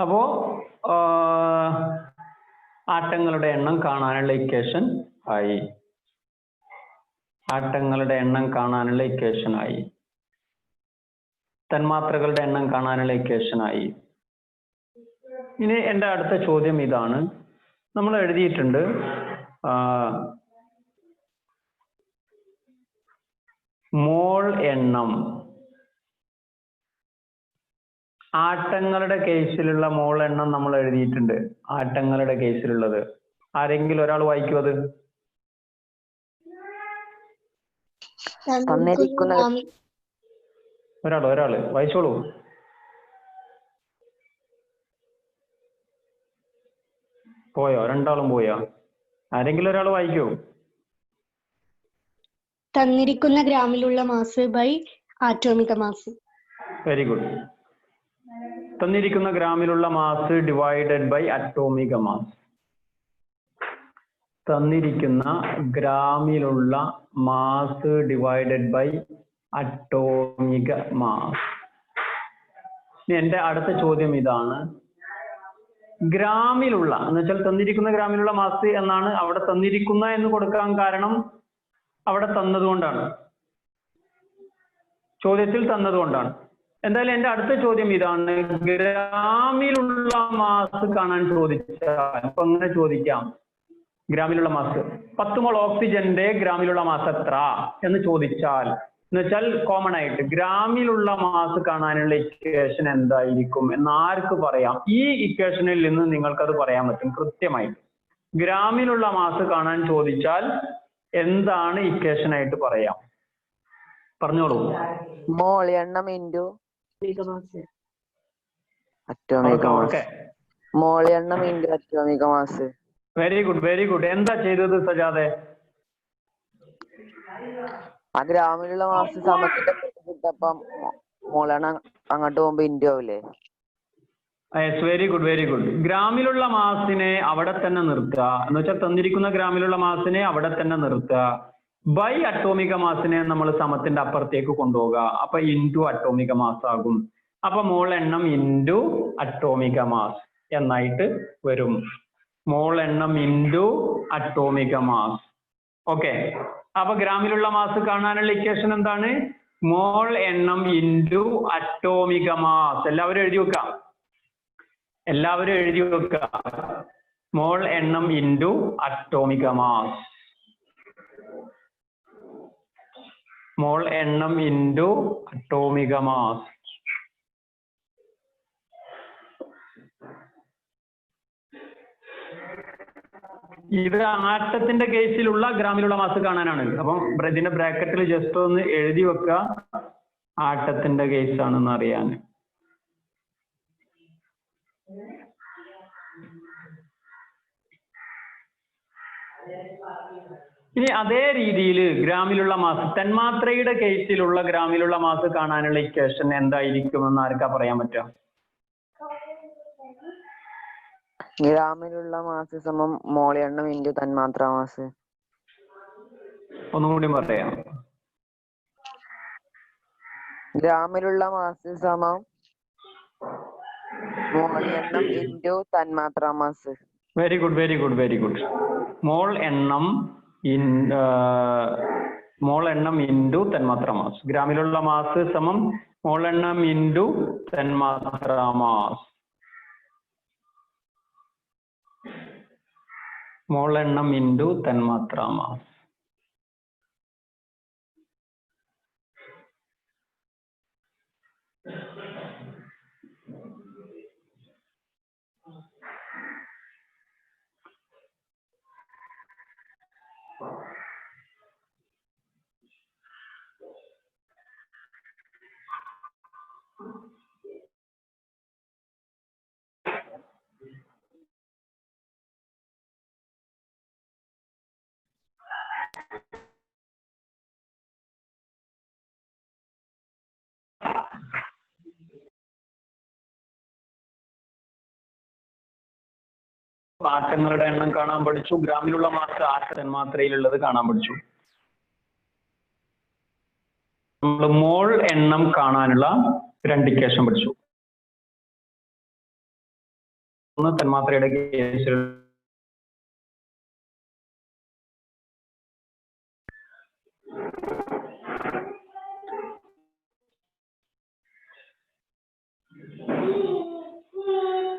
അപ്പോ ആറ്റങ്ങളുടെ എണ്ണം കാണാനുള്ള ഇക്വേഷൻ ആയി. ആറ്റങ്ങളുടെ എണ്ണം കാണാനുള്ള ഇക്വേഷൻ ആയി. തന്മാത്രകളുടെ എണ്ണം കാണാനുള്ള ഇക്വേഷൻ ആയി. ഇനി എൻ്റെ അടുത്ത ചോദ്യം ഇതാണ്. നമ്മൾ എഴുതിയിട്ടുണ്ട് മോൾ എണ്ണം. ആറ്റങ്ങളുടെ കേസിലുള്ള മോൾ എണ്ണം നമ്മൾ എഴുതിയിട്ടുണ്ട്. ആറ്റങ്ങളുടെ കേസിലുള്ളത് ആരെങ്കിലും ഒരാൾ വായിക്കൂ അത്? ഒരാള് വായിച്ചോളൂ. പോയോ? രണ്ടാളും പോയോ? ആരെങ്കിലും ഒരാൾ വായിക്കൂ. തന്നിരിക്കുന്ന ഗ്രാമിലുള്ള mass by atomic mass. Very good. തന്നിരിക്കുന്ന ഗ്രാമിലുള്ള mass divided by atomic mass. തന്നിരിക്കുന്ന ഗ്രാമിലുള്ള mass divided by atomic mass. എന്റെ അടുത്ത ചോദ്യം ഇതാണ്. ഗ്രാമിലുള്ള എന്ന് വെച്ചാൽ തന്നിരിക്കുന്ന ഗ്രാമിലുള്ള മാസ് എന്നാണ് അവിടെ തന്നിരിക്കുന്ന എന്ന് കൊടുക്കാൻ കാരണം അവിടെ തന്നതുകൊണ്ടാണ്, ചോദ്യത്തിൽ തന്നതുകൊണ്ടാണ്. എന്തായാലും എന്റെ അടുത്ത ചോദ്യം ഇതാണ്. ഗ്രാമിലുള്ള മാസ് കാണാൻ ചോദിച്ചാൽ ഇപ്പൊ അങ്ങനെ ചോദിക്കാം. ഗ്രാമിലുള്ള മാസ് 10 മോൾ ഓക്സിജന്റെ ഗ്രാമിലുള്ള മാസ് എത്ര എന്ന് ചോദിച്ചാൽ എന്ന് വെച്ചാൽ കോമൺ ആയിട്ട് ഗ്രാമിലുള്ള മാസ് കാണാനുള്ള ഇക്വേഷൻ എന്തായിരിക്കും എന്ന് ആർക്ക് പറയാം? ഈ ഇക്വേഷനിൽ നിന്ന് നിങ്ങൾക്കത് പറയാൻ പറ്റും കൃത്യമായിട്ട്. ഗ്രാമിലുള്ള മാസ് കാണാൻ ചോദിച്ചാൽ എന്താണ് ഇക്വേഷൻ ആയിട്ട് പറയാം? പറഞ്ഞോളൂ. മോൾ എണ്ണം ഇൻറ്റു അറ്റോമിക മാസ്. മോൾ എണ്ണം into atomic mass. Very good, very good. എന്താ ചെയ്തത് സജാദെ? ആ ഗ്രാമിലുള്ള മാസ് സമത്തിന്റെ കിട്ടപ്പം മോളെണ്ണം അങ്ങോട്ട് പോകുമ്പോ ഇൻറ്റു ആവില്ലേ? Very good, very good. ഗ്രാമിലുള്ള മാസിനെ അവിടെ തന്നെ നിർത്തുക എന്ന് വെച്ചാൽ തന്നിരിക്കുന്ന ഗ്രാമിലുള്ള മാസിനെ അവിടെ തന്നെ നിർത്തുക. ബൈ അറ്റോമിക മാസിനെ നമ്മൾ സമത്തിന്റെ അപ്പുറത്തേക്ക് കൊണ്ടുപോകുക. അപ്പൊ ഇൻറ്റു അറ്റോമിക മാസ് ആകും. അപ്പൊ മോൾ എണ്ണം ഇൻറ്റു അറ്റോമിക മാസ്. എന്നായിട്ട് വരും. മോൾ എണ്ണം ഇൻറ്റു അറ്റോമിക മാസ്. ഓക്കെ, അപ്പൊ ഗ്രാമിലുള്ള മാസ് കാണാനുള്ള ഇക്വേഷൻ എന്താണ്? മോൾ എണ്ണം ഇൻറ്റു അറ്റോമിക മാസ്. എല്ലാവരും എഴുതി വെക്കാം, എല്ലാവരും എഴുതി വെക്കുക. മോൾ എണ്ണം ഇൻറ്റു അറ്റോമിക മാസ്. മോൾ എണ്ണം ഇൻറ്റു അറ്റോമിക മാസ്. ഇത് ആറ്റത്തിന്റെ കേസിലുള്ള ഗ്രാമിലുള്ള മാസ് കാണാനാണ്. അപ്പം ഇതിന്റെ ബ്രാക്കറ്റിൽ ജസ്റ്റ് ഒന്ന് എഴുതി വെക്കുക, ആറ്റത്തിന്റെ കേസ് ആണെന്ന് അറിയാൻ. ഇനി അതേ രീതിയിൽ ഗ്രാമിലുള്ള മാസ്, തന്മാത്രയുടെ കേസിലുള്ള ഗ്രാമിലുള്ള മാസ് കാണാനുള്ള ഇക്വേഷൻ എന്തായിരിക്കുമെന്ന് ആർക്കാ പറയാൻ പറ്റുക? ഗ്രാമിലുള്ള മാസ് സമം മോൾ എണ്ണം ഇൻറ്റു തന്മാത്രാ മാസ്. ഒന്നും കൂടി പറയാം. ഗ്രാമിലുള്ള മാസ് സമം മോൾ എണ്ണം ഇൻറ്റു തന്മാത്രാ mass. Very good, very good, very good. Mole എണ്ണം ഇൻറ്റു തന്മാത്രാ മാസ്. ഗ്രാമിലുള്ള മാസ് സമം മോൾ എണ്ണം ഇൻറ്റു തന്മാത്രാ മാസ്. മോൾ എണ്ണം ഇൻറ്റു തന്മാത്രാ മാസ്. ആറ്റങ്ങളുടെ എണ്ണം കാണാൻ പഠിച്ചു. ഗ്രാമിലുള്ള മാസ് ആറ്റ തന്മാത്രയിലുള്ളത് കാണാൻ പഠിച്ചു. നമ്മൾ മോൾ എണ്ണം കാണാനുള്ള രണ്ട് ഇക്വേഷൻ പഠിച്ചു. ഒന്ന് തന്മാത്രയുടെ കേസിൽ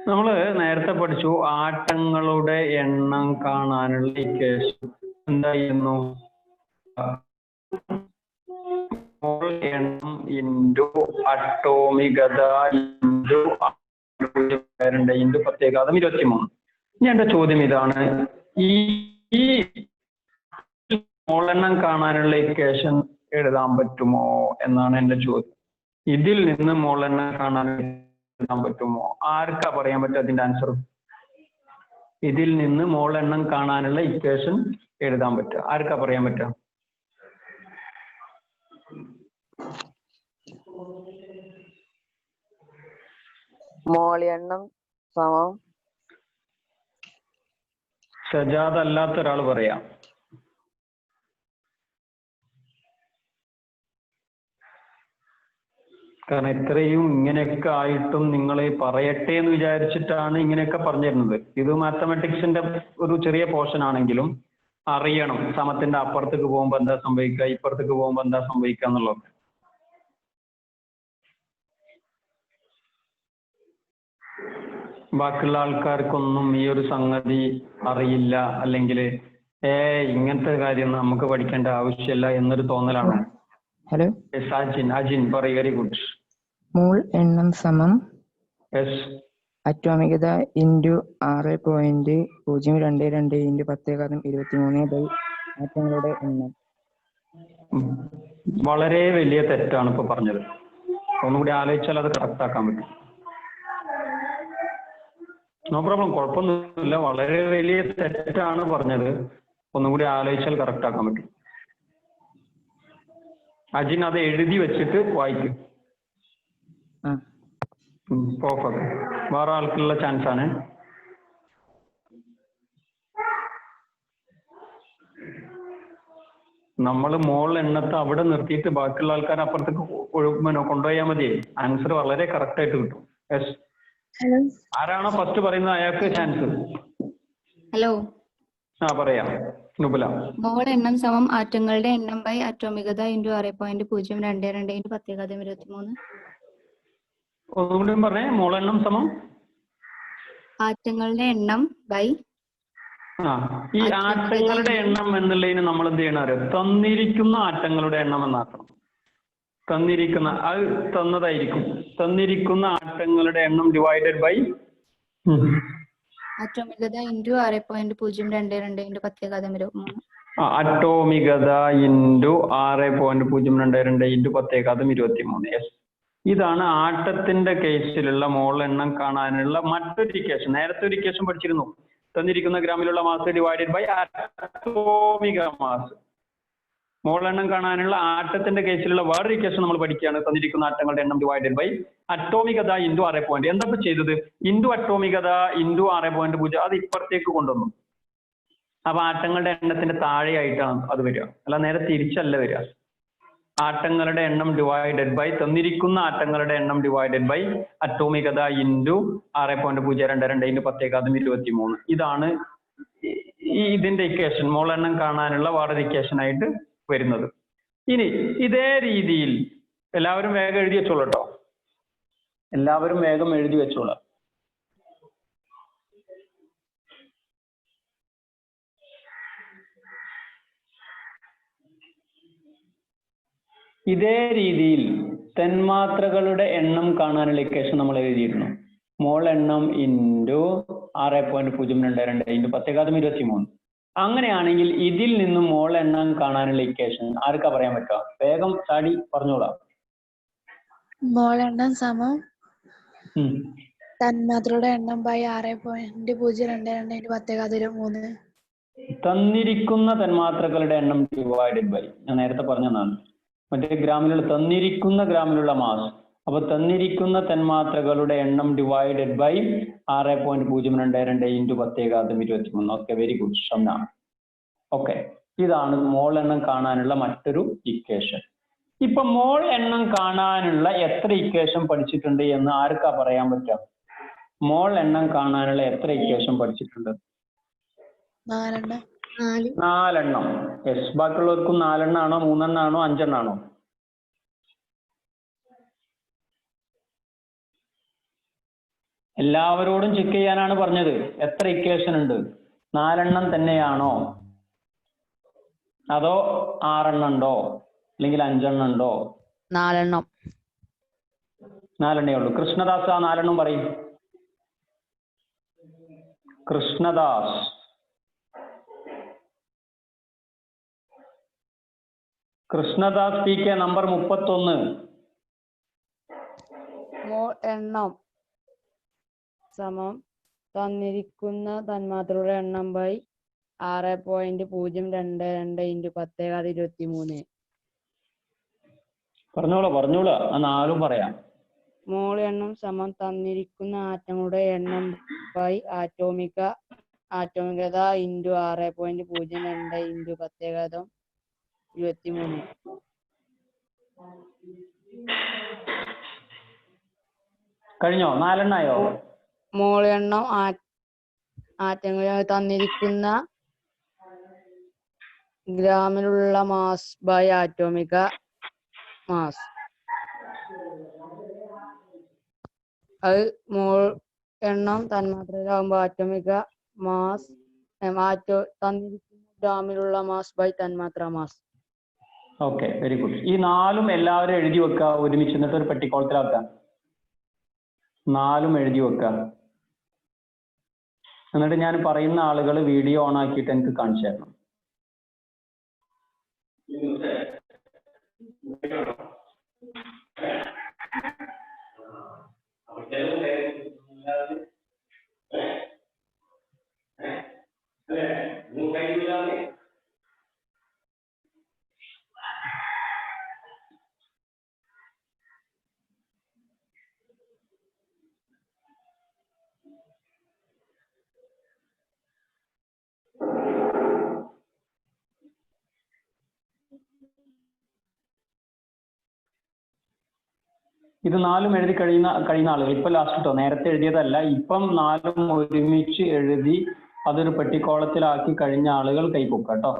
നമ്മള് നേരത്തെ പഠിച്ചു ആറ്റങ്ങളുടെ എണ്ണം കാണാനുള്ള ഇക്വേഷൻ എന്തായിരുന്നു? മോൾ എണ്ണം ഇൻറ്റു അറ്റോമികത ഇൻറ്റു 10⁻23. ഇനി എന്റെ ചോദ്യം ഇതാണ്, ഈ മോൾ എണ്ണം കാണാനുള്ള ഇക്വേഷൻ എഴുതാൻ പറ്റുമോ എന്നാണ് എന്റെ ചോദ്യം. ഇതിൽ നിന്ന് മോൾ എണ്ണം എഴുതാൻ പറ്റുമോ? ആർക്കാ പറയാൻ പറ്റും അതിന്റെ ആൻസർ? ഇതിൽ നിന്ന് മോൾ എണ്ണം കാണാനുള്ള ഇക്വേഷൻ എഴുതാൻ പറ്റുക, ആർക്കാ പറയാൻ പറ്റുക? മോൾ എണ്ണം സമം സജാദ് അല്ലാത്ത ഒരാൾ പറയാം. കാരണം ഇത്രയും ഇങ്ങനെയൊക്കെ ആയിട്ടും നിങ്ങളെ പറയട്ടെ എന്ന് വിചാരിച്ചിട്ടാണ് ഇങ്ങനെയൊക്കെ പറഞ്ഞു തരുന്നത്. ഇത് മാത്തമാറ്റിക്സിന്റെ ഒരു ചെറിയ പോർഷൻ ആണെങ്കിലും അറിയണം സമത്തിന്റെ അപ്പുറത്തേക്ക് പോകുമ്പോ എന്താ സംഭവിക്കുക, ഇപ്പുറത്തേക്ക് പോകുമ്പോ എന്താ സംഭവിക്കുക എന്നുള്ളത്. ബാക്കിയുള്ള ആൾക്കാർക്കൊന്നും ഈ ഒരു സംഗതി അറിയില്ല, അല്ലെങ്കിൽ ഇങ്ങനത്തെ കാര്യം നമുക്ക് പഠിക്കേണ്ട ആവശ്യമില്ല എന്നൊരു തോന്നലാണ്. ഹലോ, അജിൻ പറയൂ. Very good. മോൾ എണ്ണം സമം യെസ് അറ്റോമികത ഇൻറ്റു 6.022 ഇൻറ്റു 10⁻23 ആറ്റങ്ങളുടെ എണ്ണം. വളരെ വലിയ തെറ്റാണ് ഇപ്പൊ പറഞ്ഞത്. ഒന്നുകൂടി ആലോചിച്ചാൽ അത് കറക്റ്റ് ആക്കാൻ പറ്റും. നോ പ്രോബ്ലം, കുഴപ്പമൊന്നുമില്ല. വളരെ വലിയ തെറ്റാണ് പറഞ്ഞത്. ഒന്നുകൂടി ആലോചിച്ചാൽ കറക്റ്റ് ആക്കാൻ പറ്റും. അജിൻ അത് എഴുതി വെച്ചിട്ട് വായിക്കും. പോക്കത് വേറെ ആൾക്കുള്ള ചാൻസ് ആണ്. നമ്മൾ മോൾ എണ്ണത്തെ അവിടെ നിർത്തിയിട്ട് ബാക്കിയുള്ള ആൾക്കാർ അപ്പുറത്തേക്ക് കൊണ്ടുപോയാൽ മതി. ആൻസർ വളരെ കറക്റ്റ് ആയിട്ട് കിട്ടും. യെസ് ഹലോ ആരാണോ ഫസ്റ്റ് പറയുന്നത് അയാൾക്ക് ചാൻസ്. ഹലോ. പറയാം നുബല. മോൾ എണ്ണം സമം ആറ്റങ്ങളുടെ എണ്ണം ബൈ ആറ്റോമികത ഇൻറ്റു 6.022 ഇൻറ്റു 10⁻23. ഒന്നുകൂടി പറഞ്ഞേ. മോളെണ്ണം സമം ആറ്റങ്ങളുടെ എണ്ണം ബൈ ഈ ആറ്റങ്ങളുടെ എണ്ണം എന്നുള്ളതിന് നമ്മൾ എന്ത് ചെയ്യണം അറിയാം? തന്നിരിക്കുന്ന ആറ്റങ്ങളുടെ എണ്ണം എന്നാക്കണം. തന്നിരിക്കുന്ന അത് തന്നതായിരിക്കും. തന്നിരിക്കുന്ന ആറ്റങ്ങളുടെ എണ്ണം ഡിവൈഡഡ് ബൈ ആറ്റോമികത ഇൻറ്റു 6.022 ഇൻറ്റു 10⁻23. അറ്റോമികത ഇൻറ്റു 6.022 ഇൻറ്റു 10⁻23. യെസ്, ഇതാണ് ആട്ടത്തിന്റെ കേസിലുള്ള മോൾ എണ്ണം കാണാനുള്ള മറ്റൊരു ഇക്വേഷൻ. നേരത്തെ ഒരു ഇക്വേഷൻ പഠിച്ചിരുന്നു. തന്നിരിക്കുന്ന ഗ്രാമിലുള്ള mass divided by atomic mass. Mole എണ്ണം കാണാനുള്ള ആറ്റത്തിന്റെ കേസിലുള്ള വേറൊരു ഇക്വേഷൻ നമ്മൾ പഠിക്കുകയാണ്. തന്നിരിക്കുന്ന ആറ്റങ്ങളുടെ എണ്ണം ഡിവൈഡഡ് ബൈ അറ്റോമികത ഇൻറ്റു 6. എന്താ ചെയ്തത്? ഇൻറ്റു അറ്റോമികത ഇൻറ്റു 6.0 അത് ഇപ്പുറത്തേക്ക് കൊണ്ടുവന്നു. അപ്പൊ ആറ്റങ്ങളുടെ എണ്ണത്തിന്റെ താഴെയായിട്ടാണ് അത് വരിക, അല്ല നേരെ തിരിച്ചല്ല വരിക. ആറ്റങ്ങളുടെ എണ്ണം ഡിവൈഡഡ് ബൈ തന്നിരിക്കുന്ന ആറ്റങ്ങളുടെ എണ്ണം ഡിവൈഡഡ് ബൈ അറ്റോമികത ഇൻറ്റു 6.022 ഇൻറ്റു 10⁻23. ഇതാണ് ഇതിന്റെ ഇക്വേഷൻ, മോൾ എണ്ണം കാണാനുള്ള വേറൊരു ഇക്വേഷൻ ആയിട്ട് വരുന്നത്. ഇനി ഇതേ രീതിയിൽ എല്ലാവരും വേഗം എഴുതി വെച്ചോളൂ കേട്ടോ. എല്ലാവരും വേഗം എഴുതി വെച്ചോളാം. ഇതേ രീതിയിൽ തന്മാത്രകളുടെ എണ്ണം കാണാനുള്ള ഇക്വേഷൻ നമ്മൾ എഴുതിയിരുന്നു. മോൾ എണ്ണം ഇൻറ്റു 6.022 ഇൻറ്റു 10⁻23. അങ്ങനെയാണെങ്കിൽ ഇതിൽ നിന്നും മോൾ എണ്ണം കാണാനുള്ള ഇക്വേഷൻ ആർക്കാ പറയാൻ പറ്റുക? വേഗം ചാടി പറഞ്ഞോളാം. മോൾ എണ്ണം സമം തന്മാത്രയുടെ എണ്ണം ബൈ 6.022 ഇൻറ്റു 10⁻23. തന്നിരിക്കുന്ന തന്മാത്രകളുടെ എണ്ണം ഡിവൈഡഡ് ബൈ, ഞാൻ നേരത്തെ പറഞ്ഞതാണ്, മറ്റേ ഗ്രാമിലുള്ള തന്നിരിക്കുന്ന ഗ്രാമിലുള്ള മാസ്. അപ്പൊ തന്നിരിക്കുന്ന തന്മാത്രകളുടെ എണ്ണം divided by 6.022 into 10⁻23. Okay, very good Shamna. Okay, ഇതാണ് മോൾ എണ്ണം കാണാനുള്ള മറ്റൊരു ഇക്വേഷൻ. ഇപ്പൊ മോൾ എണ്ണം കാണാനുള്ള എത്ര ഇക്വേഷൻ പഠിച്ചിട്ടുണ്ട് എന്ന് ആർക്കാ പറയാൻ പറ്റുക? മോൾ എണ്ണം കാണാനുള്ള എത്ര ഇക്വേഷൻ പഠിച്ചിട്ടുണ്ട്? 4 യെസ്. ബാക്കിയുള്ളവർക്കും 4 ആണോ 3 ആണോ 5 ആണോ? എല്ലാവരോടും ചെക്ക് ചെയ്യാനാണ് പറഞ്ഞത്. എത്ര ഇക്വേഷൻ ഉണ്ട്? 4 തന്നെയാണോ, അതോ 6 ഉണ്ടോ, അല്ലെങ്കിൽ 5 ഉണ്ടോ? 4. 4 ഉള്ളൂ. കൃഷ്ണദാസ് ആ 4 പറയും. Krishnadas. Krishnadas P K number 31. മോൾ എണ്ണം സമം തന്നിരിക്കുന്ന തന്മാത്രയുടെ എണ്ണം ബൈ 6.022 ഇൻറ്റു 10⁻23. പറഞ്ഞോളൂ. ആ 4 പറയാം. മോൾ എണ്ണം സമം തന്നിരിക്കുന്ന ആറ്റങ്ങളുടെ എണ്ണം ബൈ ആറ്റോമികത ഇൻറ്റു 6.022 ഇൻറ്റു 10⁻23. കഴിഞ്ഞോ? 4 ആയോ? മോൾ എണ്ണം ആറ്റങ്ങൾ തന്നിരിക്കുന്ന ഗ്രാമിലുള്ള മാസ് ബൈ ആറ്റോമിക മാസ്. അത് മോൾ എണ്ണം തന്മാത്രയിലാകുമ്പോ ആറ്റോമിക മാസ് തന്നിരിക്കുന്ന ഗ്രാമിലുള്ള മാസ് ബൈ തന്മാത്ര മാസ്. Okay, very good. ഈ 4 എല്ലാവരും എഴുതി വെക്കുക ഒരുമിച്ച്, എന്നിട്ട് ഒരു പെട്ടിക്കോളത്തിലാക്കുക. 4 എഴുതി വെക്കുക. എന്നിട്ട് ഞാൻ പറയുന്ന ആളുകൾ വീഡിയോ ഓൺ ആക്കിയിട്ട് എനിക്ക് കാണിച്ചു തരണം. ഇത് 4 എഴുതി കഴിയുന്ന ആളുകൾ ഇപ്പൊ ലാസ്റ്റ് കേട്ടോ, നേരത്തെ എഴുതിയതല്ല, ഇപ്പം 4 ഒരുമിച്ച് എഴുതി അതൊരു പെട്ടിക്കോളത്തിലാക്കി കഴിഞ്ഞ ആളുകൾ കൈപ്പൊക്കുക കേട്ടോ.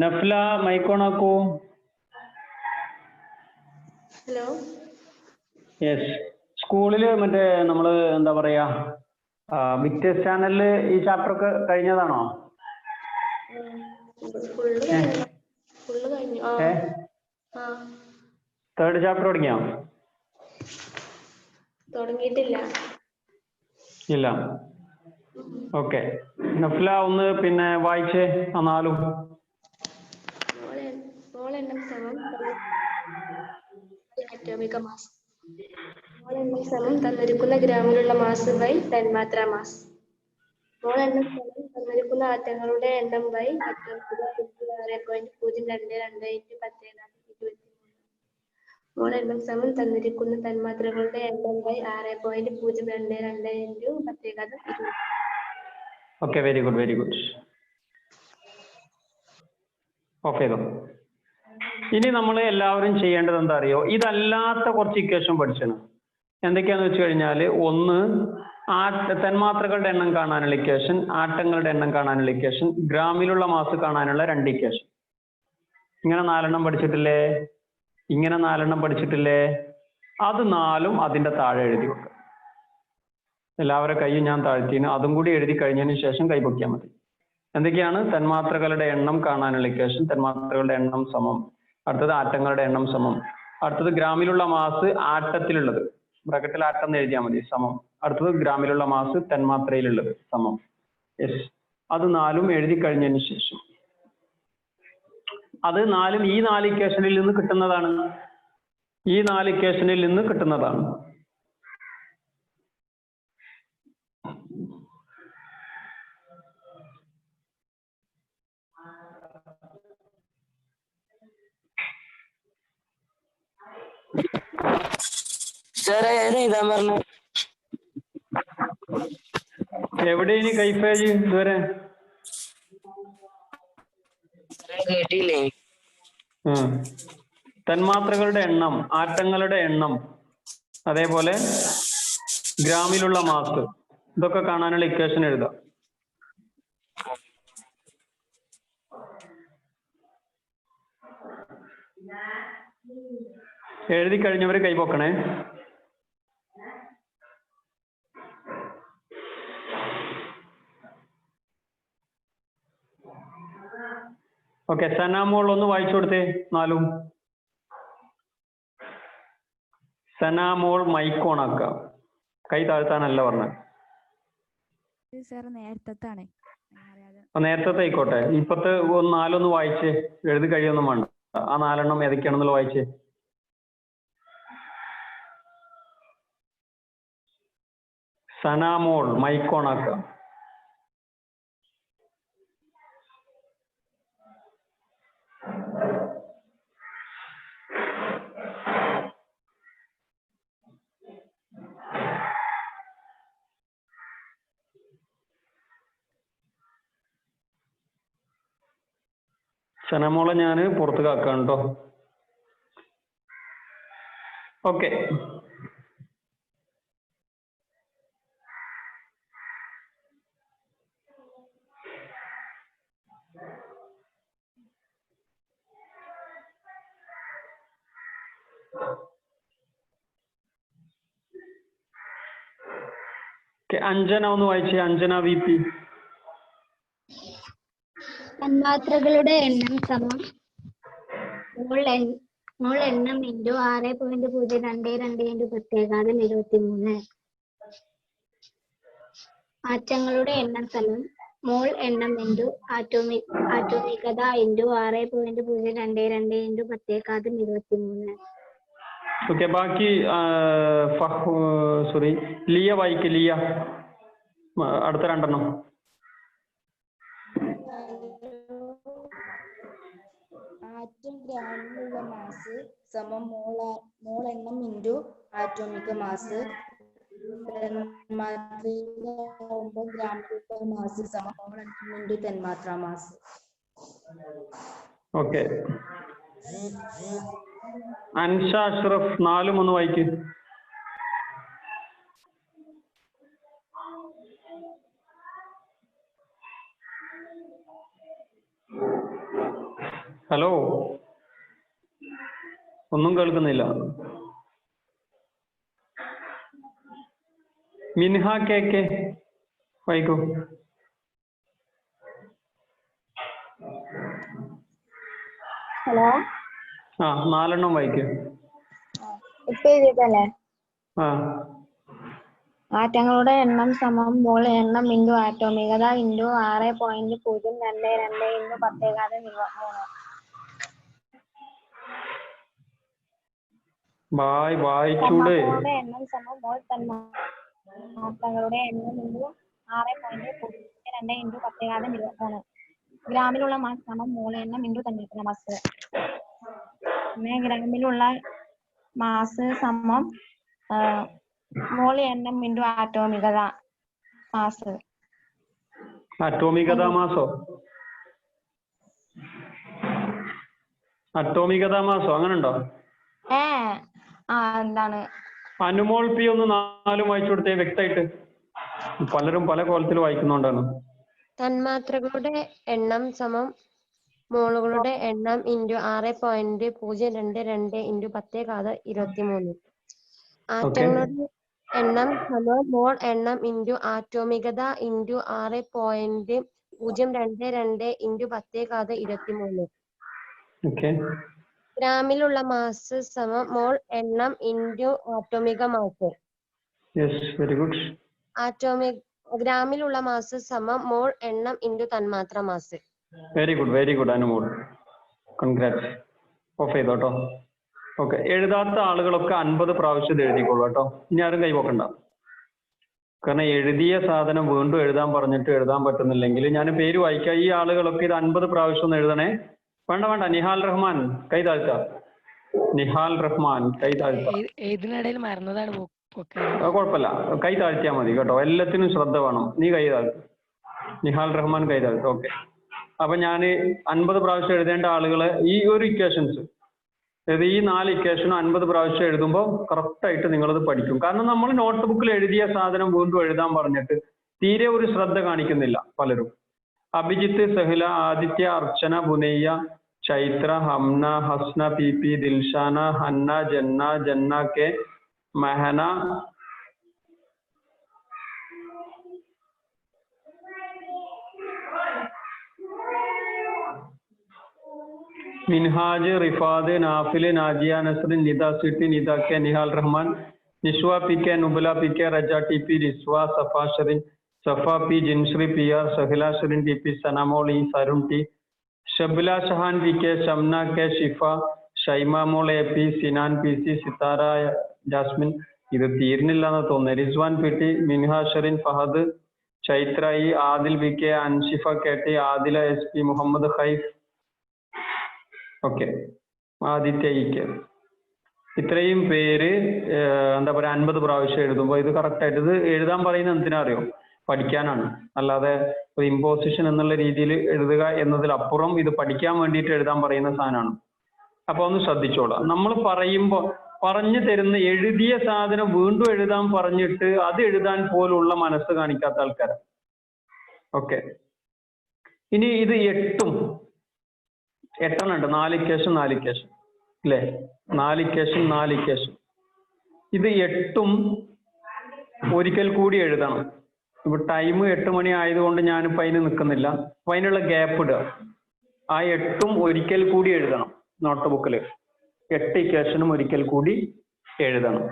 നഫ്ല മൈക്കോണാക്കൂ. ഹലോ. യെസ്. സ്കൂളില് മറ്റേ നമ്മള് എന്താ പറയാ വിക്ടേഴ്സ് ചാനലില് ഈ ചാപ്റ്റർ ഒക്കെ കഴിഞ്ഞതാണോ? തേർഡ് ചാപ്റ്റർ തുടങ്ങിയോ? തുടങ്ങിയിട്ടില്ല. ഇല്ല. ഓക്കെ. നഫ്ല ഒന്ന് പിന്നെ വായിച്ചേ ആ 4. മോൾ എണ്ണം സമം ആറ്റോമിക മാസ്. മോൾ എണ്ണം സമം തന്നിരിക്കുന്ന ഗ്രാമിലുള്ള മാസ് ബൈ തന്മാത്ര മാസ്. മോൾ എണ്ണം സമം തന്നിരിക്കുന്ന ആറ്റങ്ങളുടെ എണ്ണം ബൈ അറ്റോമിക 6.022 × 10⁻23. മോൾ എണ്ണം സമം തന്നിരിക്കുന്ന തന്മാത്രകളുടെ എണ്ണം by 6.022 × 10⁻20. Okay, very good, very good. Off ചെയ്തോ. ഇനി നമ്മൾ എല്ലാവരും ചെയ്യേണ്ടത് എന്താ അറിയോ, ഇതല്ലാത്ത കുറച്ച് ഇക്വേഷൻ പഠിച്ചാണ്. എന്തൊക്കെയാന്ന് വെച്ച് കഴിഞ്ഞാൽ, ഒന്ന് തന്മാത്രകളുടെ എണ്ണം കാണാനുള്ള ഇക്വേഷൻ, ആറ്റങ്ങളുടെ എണ്ണം കാണാനുള്ള ഇക്വേഷൻ, ഗ്രാമിലുള്ള മാസ് കാണാനുള്ള 2 ഇക്വേഷൻ. ഇങ്ങനെ 4 പഠിച്ചിട്ടില്ലേ? ഇങ്ങനെ 4 പഠിച്ചിട്ടില്ലേ? അത് 4 അതിന്റെ താഴെ എഴുതി വെക്കുക. എല്ലാവരുടെ കൈയും ഞാൻ താഴ്ത്തിന്, അതും കൂടി എഴുതി കഴിഞ്ഞതിന് ശേഷം കൈ പൊക്കിയാൽ മതി. എന്തൊക്കെയാണ്? തന്മാത്രകളുടെ എണ്ണം കാണാനുള്ള ഇക്വേഷൻ, തന്മാത്രകളുടെ എണ്ണം സമം, അടുത്തത് ആറ്റങ്ങളുടെ എണ്ണം സമം, അടുത്തത് ഗ്രാമിലുള്ള മാസ് ആറ്റത്തിലുള്ളത്, ബ്രാക്കറ്റിൽ ആറ്റം എന്ന് എഴുതിയാൽ മതി, സമം, അടുത്തത് ഗ്രാമിലുള്ള മാസ് തന്മാത്രയിലുള്ളത് സമം. യെസ്. അത് 4 എഴുതി കഴിഞ്ഞതിന് ശേഷം അത് 4 ഈ 4 ഇക്വേഷനിൽ നിന്ന് കിട്ടുന്നതാണ്. ഈ 4 ഇക്വേഷനിൽ നിന്ന് കിട്ടുന്നതാണ്. എവിടെ ഇനി കൈഫേജ് ഇതുവരെ കേട്ടില്ലേ? തന്മാത്രകളുടെ എണ്ണം, ആറ്റങ്ങളുടെ എണ്ണം, അതേപോലെ ഗ്രാമിലുള്ള മാസ്, ഇതൊക്കെ കാണാനുള്ള ഇക്വേഷൻ എഴുതാം. എഴുതി കഴിഞ്ഞവര് കൈപോക്കണേ. ഓക്കെ. സനാമോൾ ഒന്ന് വായിച്ചു കൊടുത്തേ 4. സനാമോൾ മൈക്കോണാക്ക. കൈ താഴ്ത്താനല്ല പറഞ്ഞത്. നേരത്തെ ആയിക്കോട്ടെ. ഇപ്പത്തെ 4 വായിച്ചേ. എഴുതി കഴിയൊന്നും വേണ്ട. ആ 4 ഏതൊക്കെയാണെന്നുള്ള വായിച്ചേ. സനാമോൾ മൈക്കോണാക്ക. സനമോളെ ഞാൻ പുറത്ത് കാക്കാം കേട്ടോ. ഓക്കെ. അഞ്ജന ഒന്ന് വായിച്ചേ. Anjana V P. തന്മാത്രകളുടെ എണ്ണം സമം മോൾ എണ്ണം ഇൻറ്റു 6.022 ഇൻറ്റു പ്രത്യേകാതം 23. ആറ്റങ്ങളുടെ എണ്ണം സമം മോൾ എണ്ണം ഇൻറ്റു ആറ്റോമികത ഇൻറ്റു 6.022 ഇൻറ്റു പ്രത്യേകാതം 23. ഓക്കെ. ബാക്കി സോറി ലിയ വായിക്ക്. ലിയ അടുത്ത രണ്ടെണ്ണം. ആറ്റം ഗ്രാമിലുള്ള മാസ് സമം മോൾ എണ്ണം ഇൻറ്റു ആറ്റോമിക മാസ്. തന്മാത്രയാകുമ്പോൾ ഗ്രാമിലുള്ള മാസ് സമം മോൾ എണ്ണം ഇൻറ്റു തന്മാത്ര മാസ്. ഓക്കെ. അൻഷ അഷ്റഫ് 4 ഒന്ന് വായിക്ക്. ഹലോ, ഒന്നും കേൾക്കുന്നില്ല. മിൻഹ കെ കെ വായിക്കൂ. ഹലോ, 4 വായിക്കൂ. ഇപ്പൊ എഴുതിയതല്ലേ? ആ. ആറ്റങ്ങളുടെ എണ്ണം സമം മോൾ എണ്ണം ഇൻറ്റു ആറ്റോമികത ഇൻറ്റു 6.022 ഇൻറ്റു പ്രത്യേകാതം 23. വായിച്ചൂടെ? തന്മാത്രകളുടെ എണ്ണം സമം മോൾ തന്മാത്രകളുടെ എണ്ണം ഇൻറ്റു 6.022 ഇൻറ്റു പ്രത്യേകാതം 23. ഗ്രാമിലുള്ള മാസ് സമം മോൾ എണ്ണം ഇൻറ്റു തന്മാത്ര മാസ്. ഗ്രാമിലുള്ള മാസ് സമം മോൾ എണ്ണം ഇൻറ്റു ആറ്റോമികത മാസ്. അറ്റോമികത മാസോ? അറ്റോമികത മാസോ അങ്ങനെ ഉണ്ടോ? എന്താണ്? അനുമോൾ പി ഒന്ന് 4 വായിച്ചു കൊടുത്തേ വ്യക്തമായിട്ട്. പലരും പല കോലത്തിൽ വായിക്കുന്നോണ്ടാണ്. തന്മാത്രകളുടെ എണ്ണം സമം മോളുകളുടെ എണ്ണം ഇൻറ്റു 6.022 ഇൻറ്റു 10⁻23. ആറ്റങ്ങളുടെ എണ്ണം സമം മോൾ എണ്ണം ഇൻറ്റു ആറ്റോമികത ഇൻറ്റു 6.022 ഇൻറ്റു 10⁻23. ഗ്രാമിലുള്ള മാസ് സമം മോൾ എണ്ണം into atomic mass. Very good. ഗ്രാമിലുള്ള മാസ് സമം മോൾ എണ്ണം ഇൻറ്റു തന്മാത്ര mass. Very good Anumol. Congrats. Off ചെയ്തോട്ടോ. ഓക്കെ. എഴുതാത്ത ആളുകളൊക്കെ 50 പ്രാവശ്യം എഴുതിക്കോളൂ കേട്ടോ. ഇനി ആരും കൈവക്കണ്ട. കാരണം എഴുതിയ സാധനം വീണ്ടും എഴുതാൻ പറഞ്ഞിട്ട് എഴുതാൻ പറ്റുന്നില്ലെങ്കിൽ ഞാൻ പേര് വായിക്കാം. ഈ ആളുകളൊക്കെ ഇത് 50 പ്രാവശ്യം ഒന്ന് എഴുതണേ. വേണ്ട. നിഹാൽ റഹ്മാൻ കൈ താഴ്ത്താം. നിഹാൽ റഹ്മാൻ കൈ താഴ്ത്താം. ഇതിനിടയിൽ മറന്നതാണ്. കുഴപ്പമില്ല, കൈ താഴ്ത്തിയാൽ മതി കേട്ടോ. എല്ലാത്തിനും ശ്രദ്ധ വേണം. നീ കൈ താഴ്ത്തും. നിഹാൽ റഹ്മാൻ കൈ താഴ്ത്തും. ഓക്കെ. അപ്പൊ ഞാൻ 50 പ്രാവശ്യം എഴുതേണ്ട ആളുകളെ ഈ ഒരു ഇക്വേഷൻസ്, അതായത് ഈ 4 ഇക്വേഷനും 50 പ്രാവശ്യം എഴുതുമ്പോൾ കറക്റ്റായിട്ട് നിങ്ങളത് പഠിക്കും. കാരണം നമ്മൾ നോട്ട് ബുക്കിൽ എഴുതിയ സാധനം വീണ്ടും എഴുതാൻ പറഞ്ഞിട്ട് തീരെ ഒരു ശ്രദ്ധ കാണിക്കുന്നില്ല പലരും. Abhijith, Sahla, Aditya, Archana, Bunayya, Chaithra, Hamna, Hasna, P P, Dilshana, Hanna, Janna K, Mehana, Minhaj, Rifad, Nafil, Najiya Nasrin, Nida CT, Nida K, Nihal Rahman, Nishwa P K, Nubala P K, Raja T P, Rizwa, Safa Sherin, Safa P, Jinshree P R, Sahila Sherin T P, Sanamol E, Sarun T, Shabila Shahan P K, Shamna K, Shifa, Shaima mol A P, Sinan P C, Sithara Jasmine. ഇത് തീർന്നില്ലെന്ന് തോന്നുന്നു. Rizwan P T, Minha Sherin, Fahad, Chaithra E, Adil B K, Anshifa K T, Adila S P, Muhammad Khaif. Okay. Aditya E K. ഇത്രയും പേര് എന്താ പറയാ 50 പ്രാവശ്യം എഴുതുമ്പോൾ ഇത് കറക്റ്റ് ആയിട്ട് ഇത് എഴുതാൻ പറയുന്നത് എന്തിനാ അറിയോ? പഠിക്കാനാണ്. അല്ലാതെ ഒരു ഇമ്പോസിഷൻ എന്നുള്ള രീതിയിൽ എഴുതുക എന്നതിലപ്പുറം ഇത് പഠിക്കാൻ വേണ്ടിയിട്ട് എഴുതാൻ പറയുന്ന സാധനമാണ്. അപ്പൊ ഒന്ന് ശ്രദ്ധിച്ചോളാം. നമ്മൾ പറയുമ്പോൾ പറഞ്ഞു തരുന്ന എഴുതിയ സാധനം വീണ്ടും എഴുതാൻ പറഞ്ഞിട്ട് അത് എഴുതാൻ പോലുള്ള മനസ്സ് കാണിക്കാത്ത ആൾക്കാരാണ്. ഓക്കെ, ഇനി ഇത് 8 ഉണ്ട്. 4 ഇക്വേഷൻ അല്ലേ? 4 ഇക്വേഷൻ. ഇത് 8ഉം ഒരിക്കൽ കൂടി എഴുതണം. ഇപ്പൊ ടൈം 8 മണി ആയതുകൊണ്ട് ഞാനിപ്പോ അതിന് നിൽക്കുന്നില്ല. അപ്പൊ അതിനുള്ള ഗ്യാപ്പ് ഇടുക. ആ 8ഉം ഒരിക്കൽ കൂടി എഴുതണം. നോട്ട് ബുക്കിൽ 8 ഇക്വേഷനും ഒരിക്കൽ കൂടി എഴുതണം.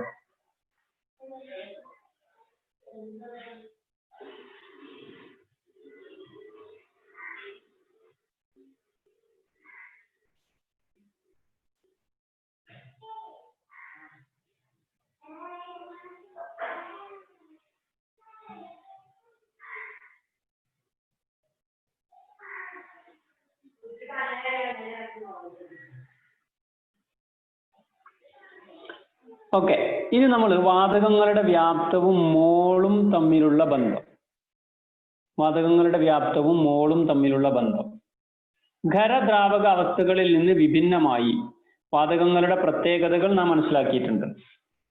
ഓക്കെ, ഇനി നമ്മൾ വാതകങ്ങളുടെ വ്യാപ്തവും മോളും തമ്മിലുള്ള ബന്ധം. ഖരദ്രാവക അവസ്ഥകളിൽ നിന്ന് വിഭിന്നമായി വാതകങ്ങളുടെ പ്രത്യേകതകൾ നാം മനസ്സിലാക്കിയിട്ടുണ്ട്.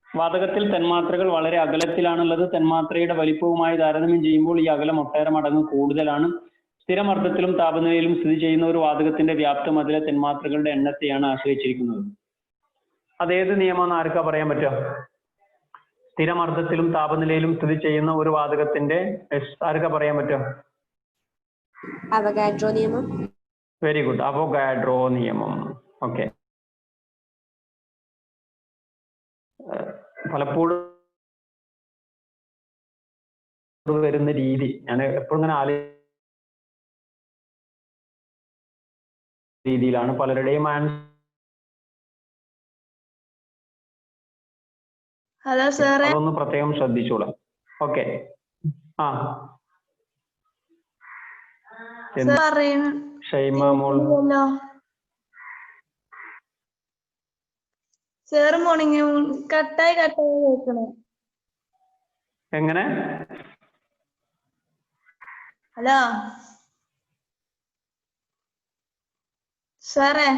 വാതകത്തിൽ തന്മാത്രകൾ വളരെ അകലത്തിലാണുള്ളത്. തന്മാത്രയുടെ വലിപ്പവുമായി താരതമ്യം ചെയ്യുമ്പോൾ ഈ അകലം ഒട്ടേറെ മടങ്ങ് കൂടുതലാണ്. സ്ഥിരമർദ്ദത്തിലും താപനിലയിലും സ്ഥിതി ചെയ്യുന്ന ഒരു വാതകത്തിന്റെ വ്യാപ്തം അതിലെ തന്മാത്രകളുടെ എണ്ണത്തെയാണ് ആശ്രയിച്ചിരിക്കുന്നത്. അതേത് നിയമമെന്ന് ആർക്കാ പറയാൻ പറ്റുക? സ്ഥിരമർദ്ദത്തിലും താപനിലയിലും സ്ഥിതി ചെയ്യുന്ന ഒരു വാതകത്തിന്റെ ആർക്കാ പറയാൻ പറ്റുക? അവഗാഡ്രോ നിയമം. വെരി ഗുഡ്, അവഗാഡ്രോ നിയമം. ഓക്കെ, പലപ്പോഴും വരുന്ന രീതി ഞാൻ എപ്പോഴും ഇങ്ങനെ രീതിയിലാണ് പലരുടെയും ഹലോ സാറേ, അതൊന്ന് പ്രത്യേകം ശ്രദ്ധിച്ചോളാം. ഓക്കെ, ആ ഷൈമ മോൾ. സാറ് മോർണിംഗ് കട്ടായി കേൾക്കണേ. എങ്ങനെ? ഹലോ സാറേ,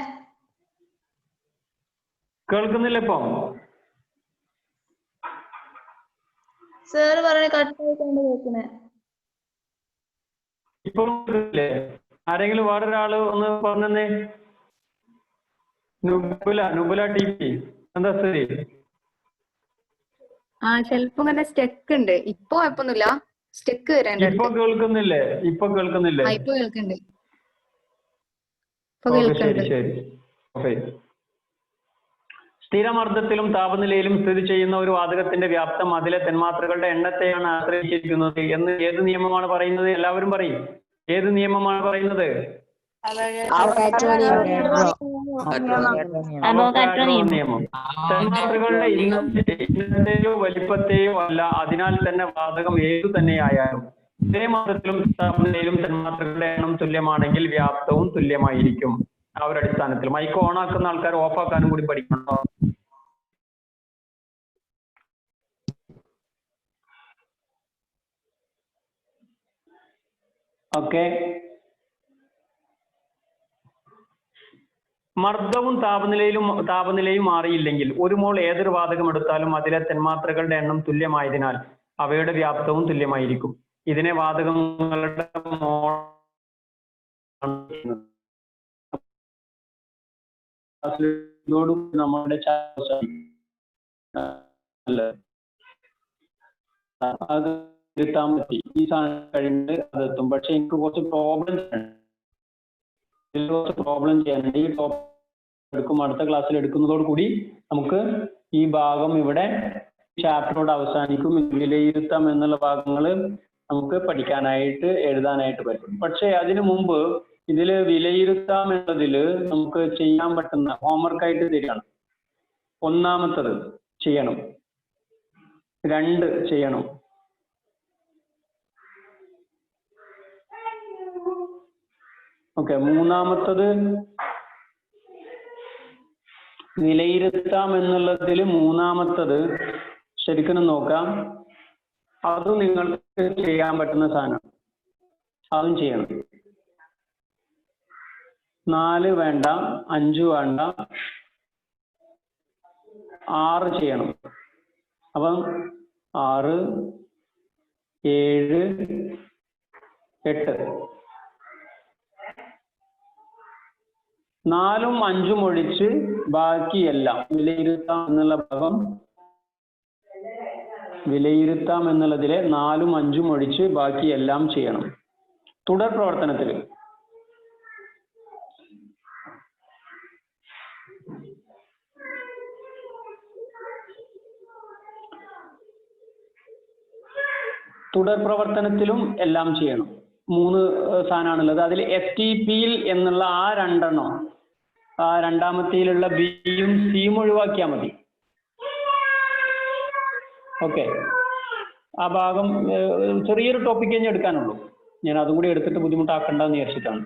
കേൾക്കുന്നില്ല ഇപ്പൊ? സാറ് പറഞ്ഞ കട്ടായിട്ടാണ് കേൾക്കണേ. ഇപ്പൊ ആരെങ്കിലും വേറൊരാള് ഒന്ന് പറഞ്ഞേ. നുബുല ടി പി എന്താ ശരി? ചിലപ്പോ ഇങ്ങനെ സ്റ്റെക്ക് ഉണ്ട്. ഇപ്പൊ കുഴപ്പമൊന്നുമില്ല, സ്റ്റെക്ക് വരാൻ. ഇപ്പൊ കേൾക്കുന്നില്ലേ? ഇപ്പൊ കേൾക്കുന്നുണ്ട്. ശരി. സ്ഥിരമർദ്ദത്തിലും താപനിലയിലും സ്ഥിതി ചെയ്യുന്ന ഒരു വാതകത്തിന്റെ വ്യാപ്തം അതിലെ തന്മാത്രകളുടെ എണ്ണത്തെയാണ് ആശ്രയിച്ചിരിക്കുന്നത് എന്ന് ഏത് നിയമമാണ് പറയുന്നത്? എല്ലാവരും പറയും. ഏത് നിയമമാണ് പറയുന്നത്? നിയമം. തന്മാത്രകളുടെ ഇന്നത്തെയോ വലിപ്പത്തെയോ അല്ല, അതിനാൽ തന്നെ വാതകം ഏതു തന്നെയായാലും ഇതേ മർദ്ദത്തിലും താപനിലയിലും തന്മാത്രകളുടെ എണ്ണം തുല്യമാണെങ്കിൽ വ്യാപ്തവും തുല്യമായിരിക്കും. ആ ഒരു അടിസ്ഥാനത്തിൽ മൈക്ക് ഓൺ ആക്കുന്ന ആൾക്കാർ ഓഫ് ആക്കാനും കൂടി പഠിക്കണോ? ഓക്കെ, മർദ്ദവും താപനിലയും മാറിയില്ലെങ്കിൽ ഒരു മോൾ ഏതൊരു വാതകം എടുത്താലും അതിലെ തന്മാത്രകളുടെ എണ്ണം തുല്യമായതിനാൽ അവയുടെ വ്യാപ്തവും തുല്യമായിരിക്കും. ഇതിനെ വാതകങ്ങളുടെ മോൾ നമ്മുടെ അത് ഇരുത്താൻ പറ്റി. ഈ സാധനം കഴിഞ്ഞിട്ട് അതെത്തും. പക്ഷെ എനിക്ക് കുറച്ച് പ്രോബ്ലം ചെയ്യാനുണ്ട്. ഈ ടോപ്പിക് എടുക്കും, അടുത്ത ക്ലാസ്സിൽ എടുക്കുന്നതോട് കൂടി നമുക്ക് ഈ ഭാഗം ഇവിടെ ചാപ്റ്ററോട് അവസാനിക്കും. വിലയിരുത്താം എന്നുള്ള ഭാഗങ്ങൾ നമുക്ക് പഠിക്കാനായിട്ട് എഴുതാനായിട്ട് പറ്റും. പക്ഷെ അതിനു മുമ്പ് ഇതില് വിലയിരുത്താം എന്നതില് നമുക്ക് ചെയ്യാൻ പറ്റുന്ന ഹോംവർക്കായിട്ട് തരികയാണ്. ഒന്നാമത്തത് ചെയ്യണം, 2 ചെയ്യണം, ഓക്കെ. മൂന്നാമത്തത് വിലയിരുത്താം എന്നുള്ളതിൽ മൂന്നാമത്തത് ശരിക്കും നോക്കാം. അത് നിങ്ങൾക്ക് ചെയ്യാൻ പറ്റുന്ന സാധനം. അതും ചെയ്യണം. 4 വേണ്ട, 5 വേണ്ട, 6 ചെയ്യണം. അപ്പം 6, 7, 8. 4ഉം 5ഉം ഒഴിച്ച് ബാക്കിയെല്ലാം വിലയിരുത്താം എന്നുള്ള ഭാഗം, വിലയിരുത്താം എന്നുള്ളതിലെ 4ഉം 5ഉം ഒഴിച്ച് ബാക്കിയെല്ലാം ചെയ്യണം. തുടർ പ്രവർത്തനത്തിൽ തുടർ പ്രവർത്തനത്തിലും എല്ലാം ചെയ്യണം. 3 സാധനമാണുള്ളത്. അതിൽ FTPയിൽ എന്നുള്ള ആ 2 എണ്ണം, ആ രണ്ടാമത്തേലുള്ള ബിയും സിയും ഒഴിവാക്കിയാൽ മതി. ഓക്കെ, ആ ഭാഗം ചെറിയൊരു ടോപ്പിക്ക് കഴിഞ്ഞ് എടുക്കാനുള്ളൂ. ഞാൻ അതും കൂടി എടുത്തിട്ട് ബുദ്ധിമുട്ടാക്കണ്ടെന്ന് വിചാരിച്ചിട്ടാണ്.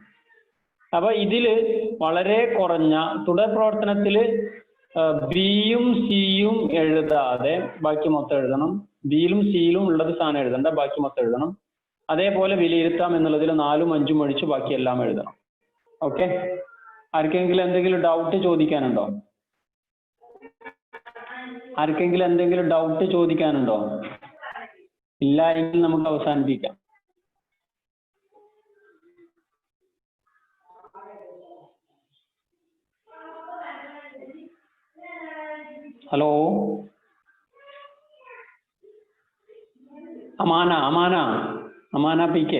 അപ്പൊ ഇതില് വളരെ കുറഞ്ഞ തുടർ പ്രവർത്തനത്തിൽ ബിയും സിയും എഴുതാതെ ബാക്കി മൊത്തം എഴുതണം. ബിയിലും സിയിലും ഉള്ളത് സാധനം എഴുതണ്ട, ബാക്കി മൊത്തം എഴുതണം. അതേപോലെ വിലയിരുത്താം എന്നുള്ളതിൽ 4ഉം 5ഉം ഒഴിച്ച് ബാക്കി എല്ലാം എഴുതണം. ഓക്കെ, ആർക്കെങ്കിലും എന്തെങ്കിലും ഡൗട്ട് ചോദിക്കാനുണ്ടോ? ആർക്കെങ്കിലും എന്തെങ്കിലും ഡൗട്ട് ചോദിക്കാനുണ്ടോ? ഇല്ല എങ്കിൽ നമുക്ക് അവസാനിപ്പിക്കാം. Hello, Amana PK.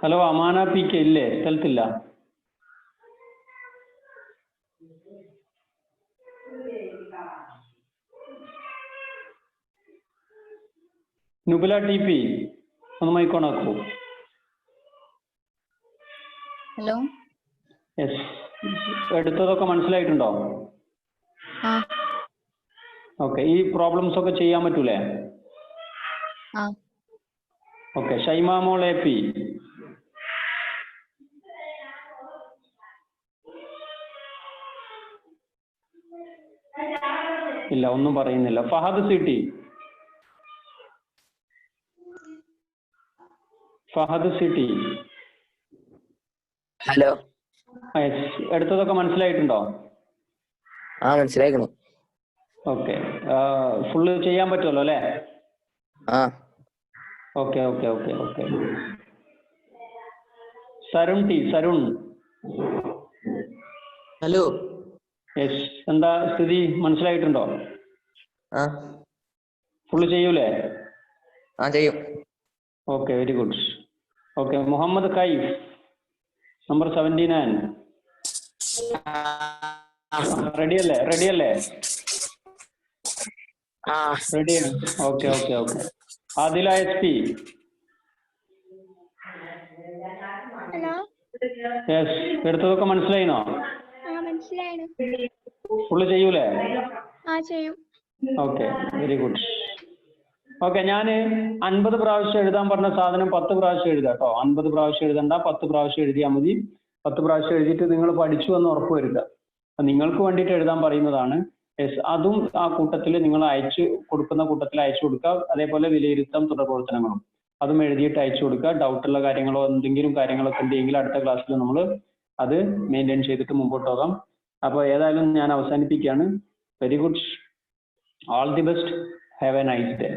Hello, Amana PK ഇല്ലേ? സ്ഥലത്തില്ല. നുബില TP ഒന്ന് മൈക്കോണാക്കൂ. ഹലോ, യെസ്, എടുത്തതൊക്കെ മനസ്സിലായിട്ടുണ്ടോ? ഓക്കെ, ഈ പ്രോബ്ലംസ് ഒക്കെ ചെയ്യാൻ പറ്റൂലേ? Okay, Shaima mol AP. ഇല്ല, ഒന്നും പറയുന്നില്ല. Fahad CT. Fahad CT. Hello. എടുത്തതൊക്കെ മനസ്സിലായിട്ടുണ്ടോ? മനസ്സിലായിക്കണു. ഓക്കെ, ഫുള്ള് ചെയ്യാൻ പറ്റുമല്ലോ അല്ലേ? Okay okay okay okay. Sarun. Hello. Yes, എന്താ സ്ഥിതി? മനസ്സിലായിട്ടുണ്ടോ? ഫുള്ള് ചെയ്യൂലേ? ചെയ്യും. Okay, very good. Okay, Muhammad Kaif number 79. റെഡിയല്ലേ? റെഡിയാണ്. Okay okay okay. Adila SP. Yes, എടുത്തതൊക്കെ മനസ്സിലായിനോ? ഫുള്ള് ചെയ്യൂലേ? Okay, very good. ഓക്കെ, ഞാൻ 50 പ്രാവശ്യം എഴുതാൻ പറഞ്ഞ സാധനം 10 പ്രാവശ്യം എഴുതാം കേട്ടോ. 50 പ്രാവശ്യം എഴുതണ്ട, 10 പ്രാവശ്യം എഴുതിയാൽ മതി. 10 പ്രാവശ്യം എഴുതിയിട്ട് നിങ്ങൾ പഠിച്ചു എന്ന് ഉറപ്പ് വരുത്തുക. നിങ്ങൾക്ക് വേണ്ടിയിട്ട് എഴുതാൻ പറയുന്നതാണ്. യെസ്, അതും ആ കൂട്ടത്തിൽ നിങ്ങൾ അയച്ചു കൊടുക്കുന്ന കൂട്ടത്തിൽ അയച്ചു കൊടുക്കുക. അതേപോലെ വിലയിരുത്താം തുടർ പ്രവർത്തനങ്ങളും അതും എഴുതിയിട്ട് അയച്ചു കൊടുക്കുക. ഡൗട്ടുള്ള കാര്യങ്ങളോ എന്തെങ്കിലും കാര്യങ്ങളൊക്കെ ഉണ്ടെങ്കിൽ അടുത്ത ക്ലാസ്സിൽ നമ്മൾ അത് മെയിൻറ്റെയിൻ ചെയ്തിട്ട് മുമ്പോട്ട് പോകാം. അപ്പോൾ ഏതായാലും ഞാൻ അവസാനിപ്പിക്കുകയാണ്. Very good, all the best, have A nice day.